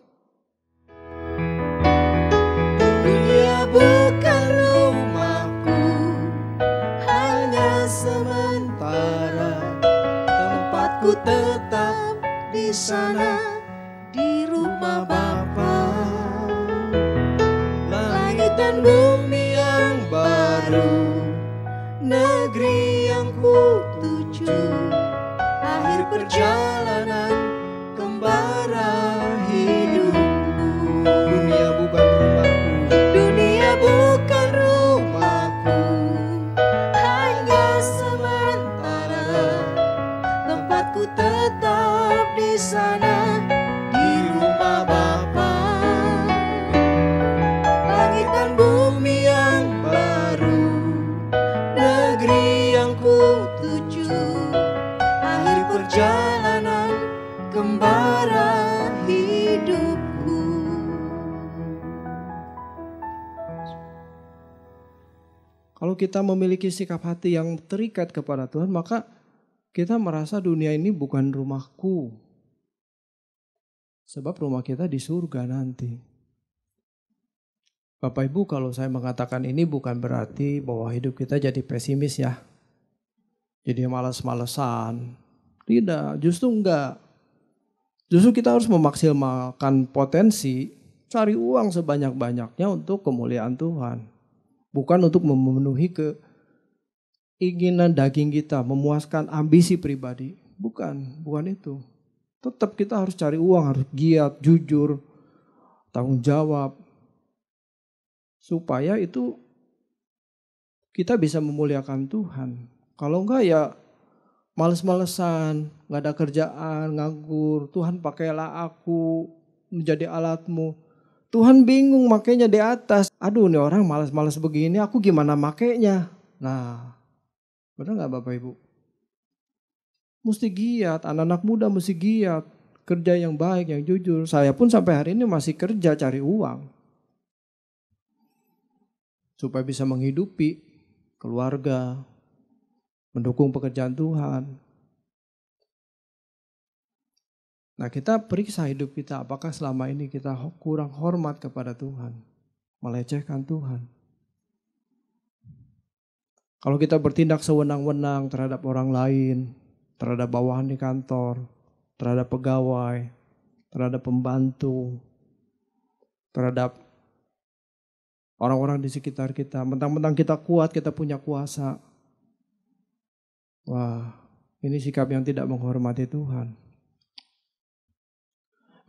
Dunia bukan rumahku, hanya sementara. Tempatku tetap di sana, di rumah Bapa. Langit dan bumi yang baru, negeri yang ku tuju, akhir perjalanan kembara hidupku. Dunia bukan rumahku. Dunia bukan rumahku, hanya sementara. Tempatku tetap di sana, di rumah Bapa. Langit dan bumi yang baru, negeri yang ku tuju, akhir perjalanan kembara hidupku. Kalau kita memiliki sikap hati yang terikat kepada Tuhan, maka kita merasa dunia ini bukan rumahku. Sebab rumah kita di surga nanti. Bapak Ibu, kalau saya mengatakan ini bukan berarti bahwa hidup kita jadi pesimis ya. Jadi malas-malesan. Tidak, justru enggak. Justru kita harus memaksimalkan potensi, cari uang sebanyak-banyaknya untuk kemuliaan Tuhan. Bukan untuk memenuhi keinginan daging kita, memuaskan ambisi pribadi. Bukan itu. Tetap kita harus cari uang, harus giat, jujur, tanggung jawab. Supaya itu kita bisa memuliakan Tuhan. Kalau enggak ya males-malesan, gak ada kerjaan, nganggur. Tuhan pakailah aku menjadi alatmu. Tuhan bingung makainya di atas. Aduh nih orang malas-malas begini, aku gimana makainya? Nah, benar gak Bapak Ibu? Mesti giat, anak-anak muda mesti giat. kerja yang baik, yang jujur. Saya pun sampai hari ini masih kerja cari uang. Supaya bisa menghidupi keluarga, mendukung pekerjaan Tuhan. Nah, kita periksa hidup kita, apakah selama ini kita kurang hormat kepada Tuhan, melecehkan Tuhan. Kalau kita bertindak sewenang-wenang terhadap orang lain, terhadap bawahan di kantor, terhadap pegawai, terhadap pembantu, terhadap orang-orang di sekitar kita, mentang-mentang kita kuat, kita punya kuasa. Wah, ini sikap yang tidak menghormati Tuhan.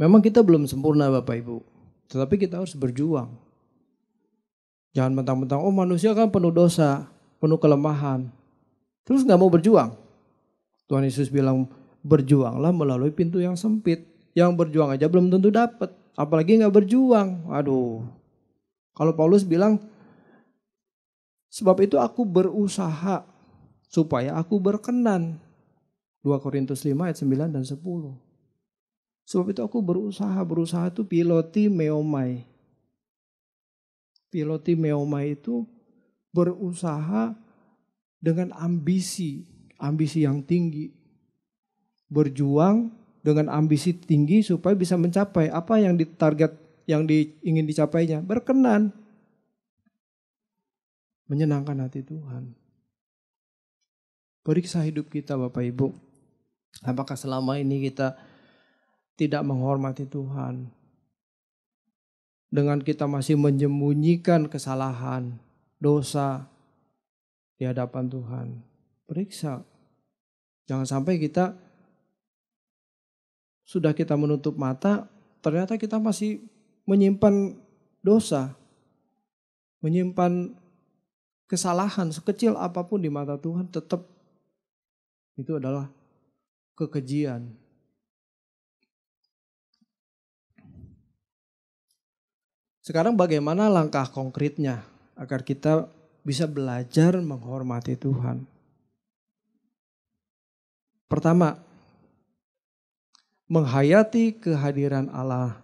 Memang kita belum sempurna Bapak Ibu, tetapi kita harus berjuang. Jangan mentang-mentang, oh manusia kan penuh dosa, penuh kelemahan. Terus gak mau berjuang. Tuhan Yesus bilang, berjuanglah melalui pintu yang sempit. Yang berjuang aja belum tentu dapat, apalagi gak berjuang. Aduh, kalau Paulus bilang, sebab itu aku berusaha supaya aku berkenan. 2 Korintus 5 ayat 9 dan 10. Sebab itu aku berusaha itu piloti meomai. Piloti meomai itu berusaha dengan ambisi yang tinggi. Berjuang dengan ambisi tinggi supaya bisa mencapai apa yang ditarget, yang ingin dicapainya. Berkenan. Menyenangkan hati Tuhan. Periksa hidup kita Bapak Ibu. Apakah selama ini kita tidak menghormati Tuhan? Dengan kita masih menyembunyikan kesalahan, dosa di hadapan Tuhan. Periksa. Jangan sampai sudah kita menutup mata, ternyata kita masih menyimpan dosa. Menyimpan kesalahan sekecil apapun di mata Tuhan, tetap itu adalah kekejian. Sekarang bagaimana langkah konkretnya agar kita bisa belajar menghormati Tuhan? Pertama, menghayati kehadiran Allah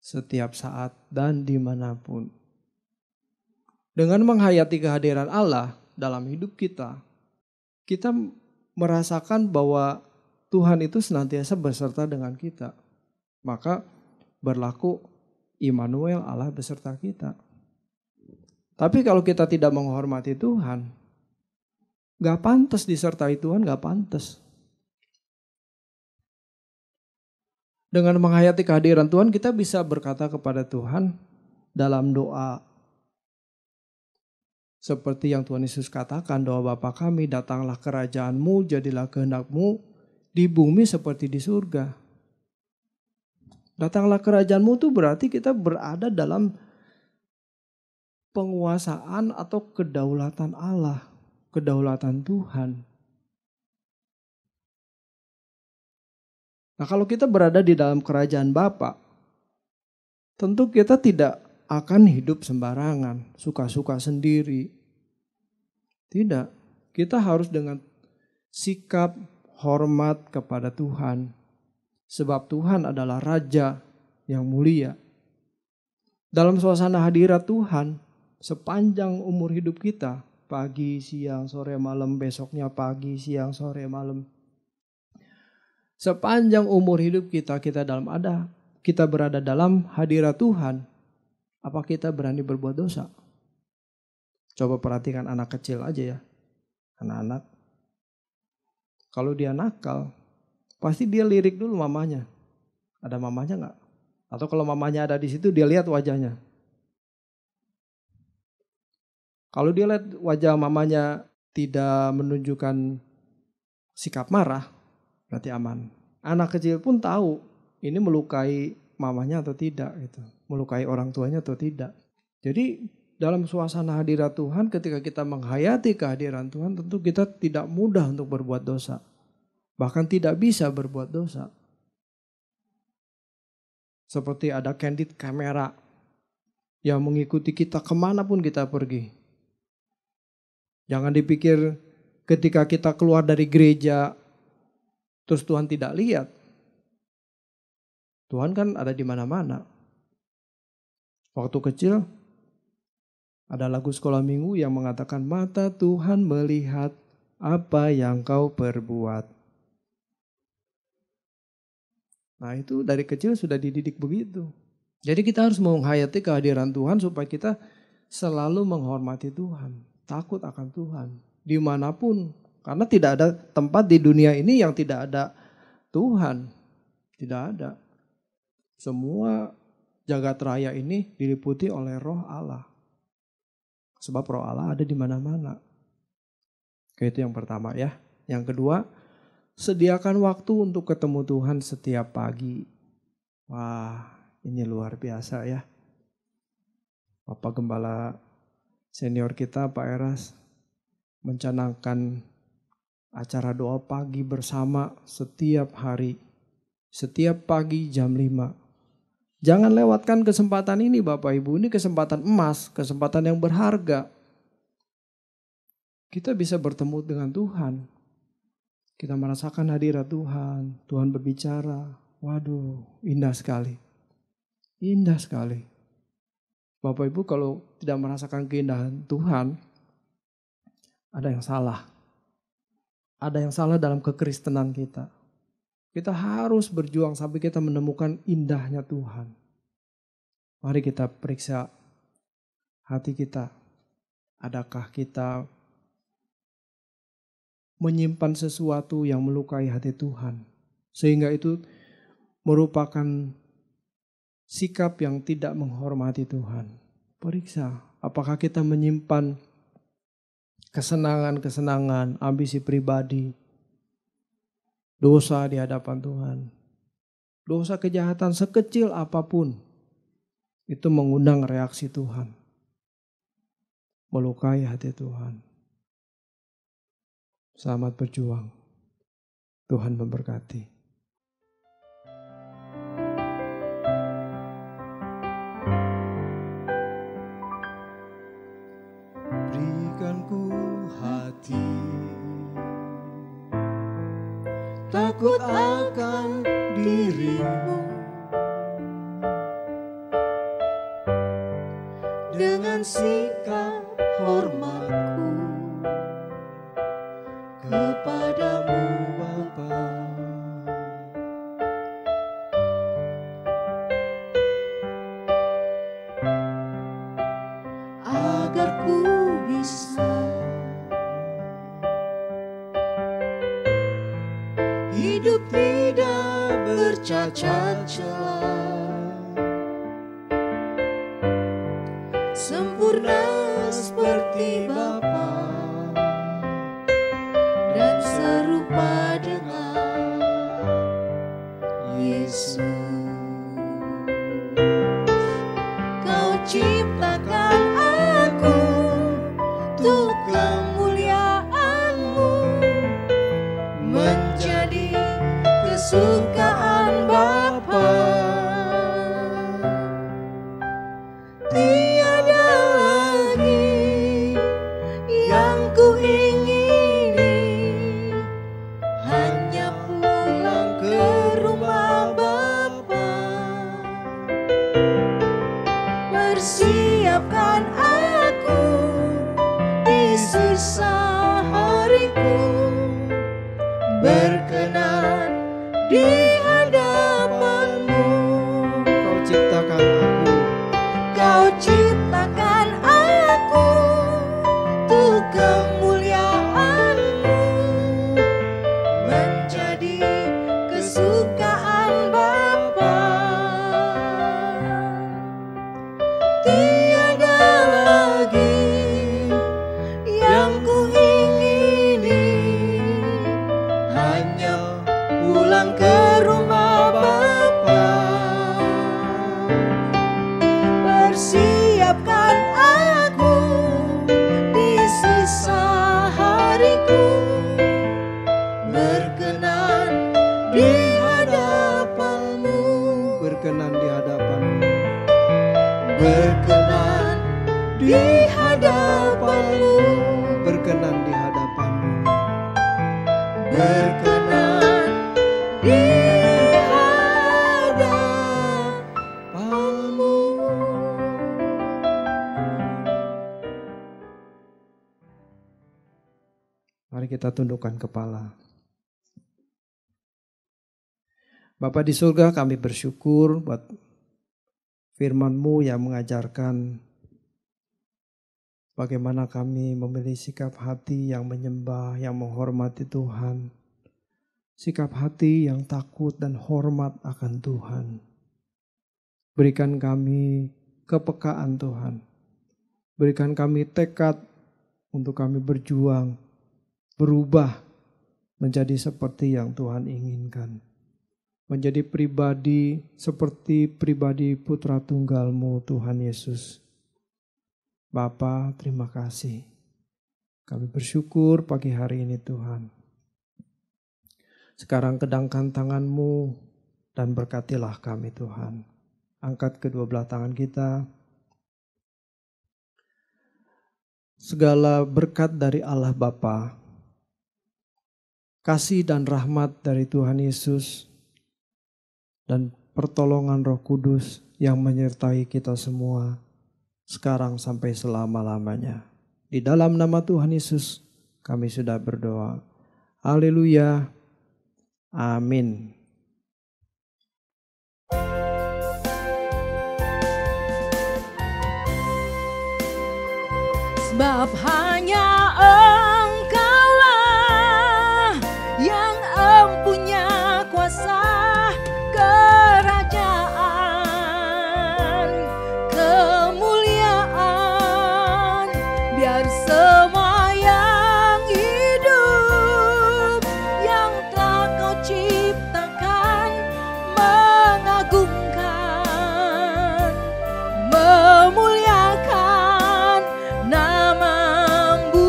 setiap saat dan dimanapun. Dengan menghayati kehadiran Allah dalam hidup kita, kita merasakan bahwa Tuhan itu senantiasa beserta dengan kita. Maka berlaku Immanuel, Allah beserta kita. Tapi kalau kita tidak menghormati Tuhan, gak pantas disertai Tuhan, gak pantas. Dengan menghayati kehadiran Tuhan, kita bisa berkata kepada Tuhan dalam doa. Seperti yang Tuhan Yesus katakan, doa Bapa kami, datanglah kerajaan-Mu, jadilah kehendak-Mu di bumi seperti di surga. Datanglah kerajaan-Mu itu berarti kita berada dalam penguasaan atau kedaulatan Allah, kedaulatan Tuhan. Nah, kalau kita berada di dalam kerajaan Bapa, tentu kita tidak akan hidup sembarangan, suka-suka sendiri. Tidak, kita harus dengan sikap hormat kepada Tuhan. Sebab Tuhan adalah Raja yang mulia. Dalam suasana hadirat Tuhan, sepanjang umur hidup kita, pagi, siang, sore, malam, besoknya pagi, siang, sore, malam. Sepanjang umur hidup kita berada dalam hadirat Tuhan. Apa kita berani berbuat dosa? Coba perhatikan anak kecil aja ya. Anak-anak. Kalau dia nakal, pasti dia lirik dulu mamanya. Ada mamanya enggak? Atau kalau mamanya ada di situ, dia lihat wajahnya. Kalau dia lihat wajah mamanya tidak menunjukkan sikap marah, berarti aman. Anak kecil pun tahu ini melukai mamanya atau tidak, gitu. Melukai orang tuanya atau tidak. Jadi dalam suasana hadirat Tuhan, ketika kita menghayati kehadiran Tuhan, tentu kita tidak mudah untuk berbuat dosa. Bahkan tidak bisa berbuat dosa. Seperti ada candid kamera yang mengikuti kita kemanapun kita pergi. Jangan dipikir ketika kita keluar dari gereja, terus Tuhan tidak lihat. Tuhan kan ada di mana-mana. Waktu kecil ada lagu sekolah minggu yang mengatakan mata Tuhan melihat apa yang kau perbuat. Nah itu dari kecil sudah dididik begitu. Jadi kita harus menghayati kehadiran Tuhan supaya kita selalu menghormati Tuhan. Takut akan Tuhan. Dimanapun. Karena tidak ada tempat di dunia ini yang tidak ada Tuhan. Tidak ada. Semua jagat raya ini diliputi oleh roh Allah. Sebab roh Allah ada di mana-mana. Itu yang pertama ya. Yang kedua, sediakan waktu untuk ketemu Tuhan setiap pagi. Wah, ini luar biasa ya. Bapak Gembala senior kita Pak Eras mencanangkan acara doa pagi bersama setiap hari. Setiap pagi jam 5. Jangan lewatkan kesempatan ini Bapak Ibu. Ini kesempatan emas, kesempatan yang berharga. Kita bisa bertemu dengan Tuhan. Kita merasakan hadirat Tuhan. Tuhan berbicara. Waduh, indah sekali. Indah sekali. Bapak Ibu kalau tidak merasakan keindahan Tuhan, ada yang salah. Ada yang salah dalam kekristenan kita. Kita harus berjuang sampai kita menemukan indahnya Tuhan. Mari kita periksa hati kita. Adakah kita menyimpan sesuatu yang melukai hati Tuhan? Sehingga itu merupakan sikap yang tidak menghormati Tuhan. Periksa, apakah kita menyimpan kesenangan-kesenangan, ambisi pribadi, dosa di hadapan Tuhan. Dosa kejahatan sekecil apapun itu mengundang reaksi Tuhan. Melukai hati Tuhan. Selamat berjuang. Tuhan memberkati. Berikanku hati takut akan dirimu, dengan sikap hormatku kepadamu Bapa. Agar ku bisa hidup tidak bercacat celah, sempurna seperti Bapa dan serupa dengan Yesus. Kau ciptakan aku untuk kemuliaan-Mu, menjadi kesukaan Bapa. Tiada lagi yang ku ingini, hanya pulang ke rumah Bapa. Persiapkan aku di sisa hariku, berkenan di hadapan-Mu. Kau ciptakan aku. Kau ciptakan aku untuk kemuliaan-Mu, menjadi kesukaan Bapa. Tiada lagi yang ku ingini, hanya pulang ke rumah Bapa. Persiapkan aku di sisa hariku, berkenan di hadapan-Mu, Berkenan di hadapan-Mu. berkenan di hadapan-Mu, Berkenan di hadapan-Mu. berkenan di hadapan-Mu. Mari kita tundukkan kepala. Bapa di surga, kami bersyukur buat firman-Mu yang mengajarkan bagaimana kami memilih sikap hati yang menyembah, yang menghormati Tuhan. Sikap hati yang takut dan hormat akan Tuhan. Berikan kami kepekaan Tuhan. Berikan kami tekad untuk kami berjuang, berubah menjadi seperti yang Tuhan inginkan. Menjadi pribadi seperti pribadi putra tunggal-Mu Tuhan Yesus. Bapa, terima kasih. Kami bersyukur pagi hari ini Tuhan. Sekarang kedangkan tangan-Mu dan berkatilah kami Tuhan. Angkat kedua belah tangan kita. Segala berkat dari Allah Bapa, kasih dan rahmat dari Tuhan Yesus, dan pertolongan Roh Kudus yang menyertai kita semua, sekarang sampai selama-lamanya. Di dalam nama Tuhan Yesus kami sudah berdoa. Haleluya. Amin. Sebab hanya Engkaulah yang empunya kuasa, kerajaan, kemuliaan, biar semua yang hidup yang telah Kau ciptakan mengagungkan, memuliakan nama-Mu.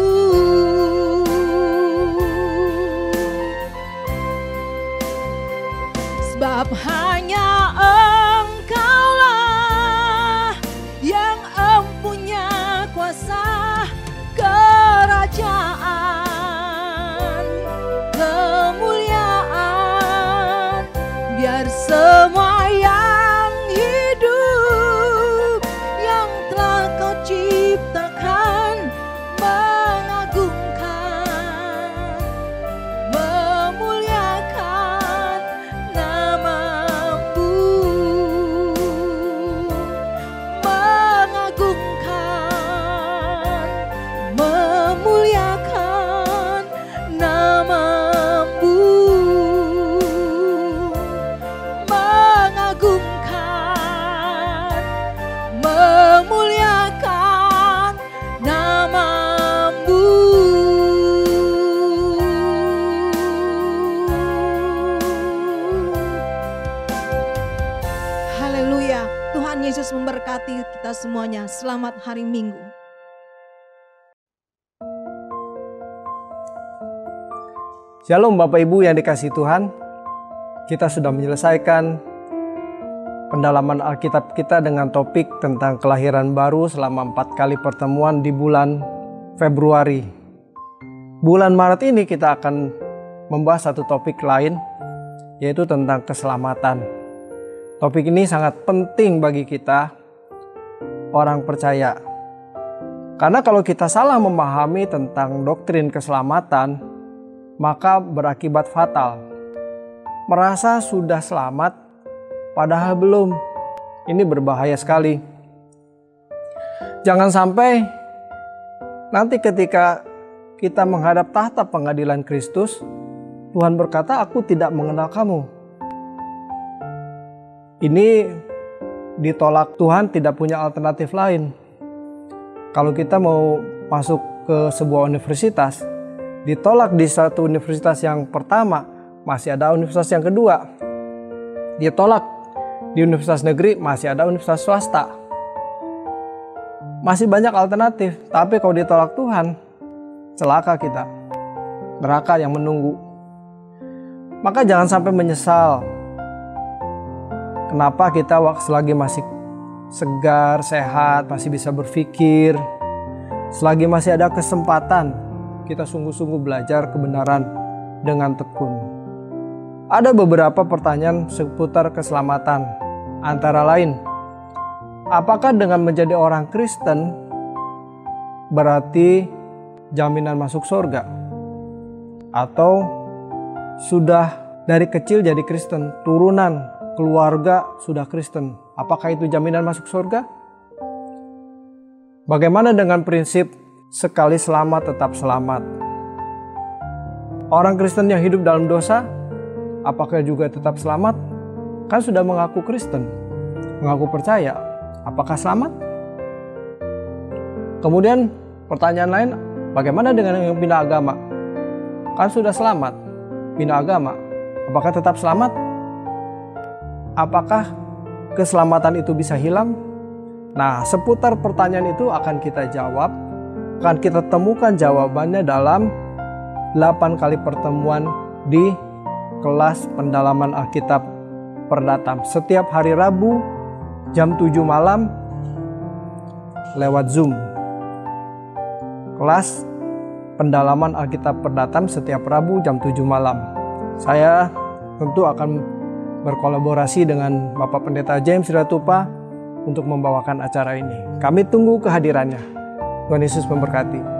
Sebab hanya Engkaulah yang empunya kuasa, kerajaan, kemuliaan, biar semua yang hidup yang telah Kau ciptakan mengagungkan, memuliakan nama-Mu, mengagungkan, memuliakan nama-Mu, mengagungkan, memuliakan nama-Mu. Haleluya. Tuhan Yesus memberkati kita semuanya. Selamat hari Minggu. Shalom Bapak Ibu yang dikasihi Tuhan. Kita sudah menyelesaikan pendalaman Alkitab kita dengan topik tentang kelahiran baru selama 4 kali pertemuan di bulan Februari. Bulan Maret ini kita akan membahas satu topik lain, yaitu tentang keselamatan. Topik ini sangat penting bagi kita, orang percaya. Karena kalau kita salah memahami tentang doktrin keselamatan, maka berakibat fatal. Merasa sudah selamat, padahal belum. Ini berbahaya sekali. Jangan sampai nanti ketika kita menghadap tahta pengadilan Kristus, Tuhan berkata, "Aku tidak mengenal kamu." Ini ditolak. Tuhan tidak punya alternatif lain. Kalau kita mau masuk ke sebuah universitas, ditolak di satu universitas yang pertama, masih ada universitas yang kedua. Ditolak di universitas negeri, masih ada universitas swasta. Masih banyak alternatif, tapi kalau ditolak Tuhan, celaka kita. Neraka yang menunggu. Maka jangan sampai menyesal. Kenapa kita selagi masih segar, sehat, masih bisa berpikir, selagi masih ada kesempatan, kita sungguh-sungguh belajar kebenaran dengan tekun. Ada beberapa pertanyaan seputar keselamatan. Antara lain, apakah dengan menjadi orang Kristen berarti jaminan masuk surga? atau sudah dari kecil jadi Kristen, turunan keluarga sudah Kristen. Apakah itu jaminan masuk surga? Bagaimana dengan prinsip sekali selamat tetap selamat? Orang Kristen yang hidup dalam dosa, apakah juga tetap selamat? Kan sudah mengaku Kristen, mengaku percaya, apakah selamat? Kemudian pertanyaan lain, bagaimana dengan yang pindah agama? Kan sudah selamat, pindah agama, apakah tetap selamat? Apakah keselamatan itu bisa hilang? Nah, seputar pertanyaan itu akan kita jawab, akan kita temukan jawabannya dalam 8 kali pertemuan di kelas pendalaman Alkitab Perdatam. Setiap hari Rabu jam 7 malam lewat Zoom. Kelas pendalaman Alkitab Perdatam setiap Rabu jam 7 malam. Saya tentu akan berkolaborasi dengan Bapak Pendeta James Ratupa untuk membawakan acara ini. Kami tunggu kehadirannya. Tuhan Yesus memberkati.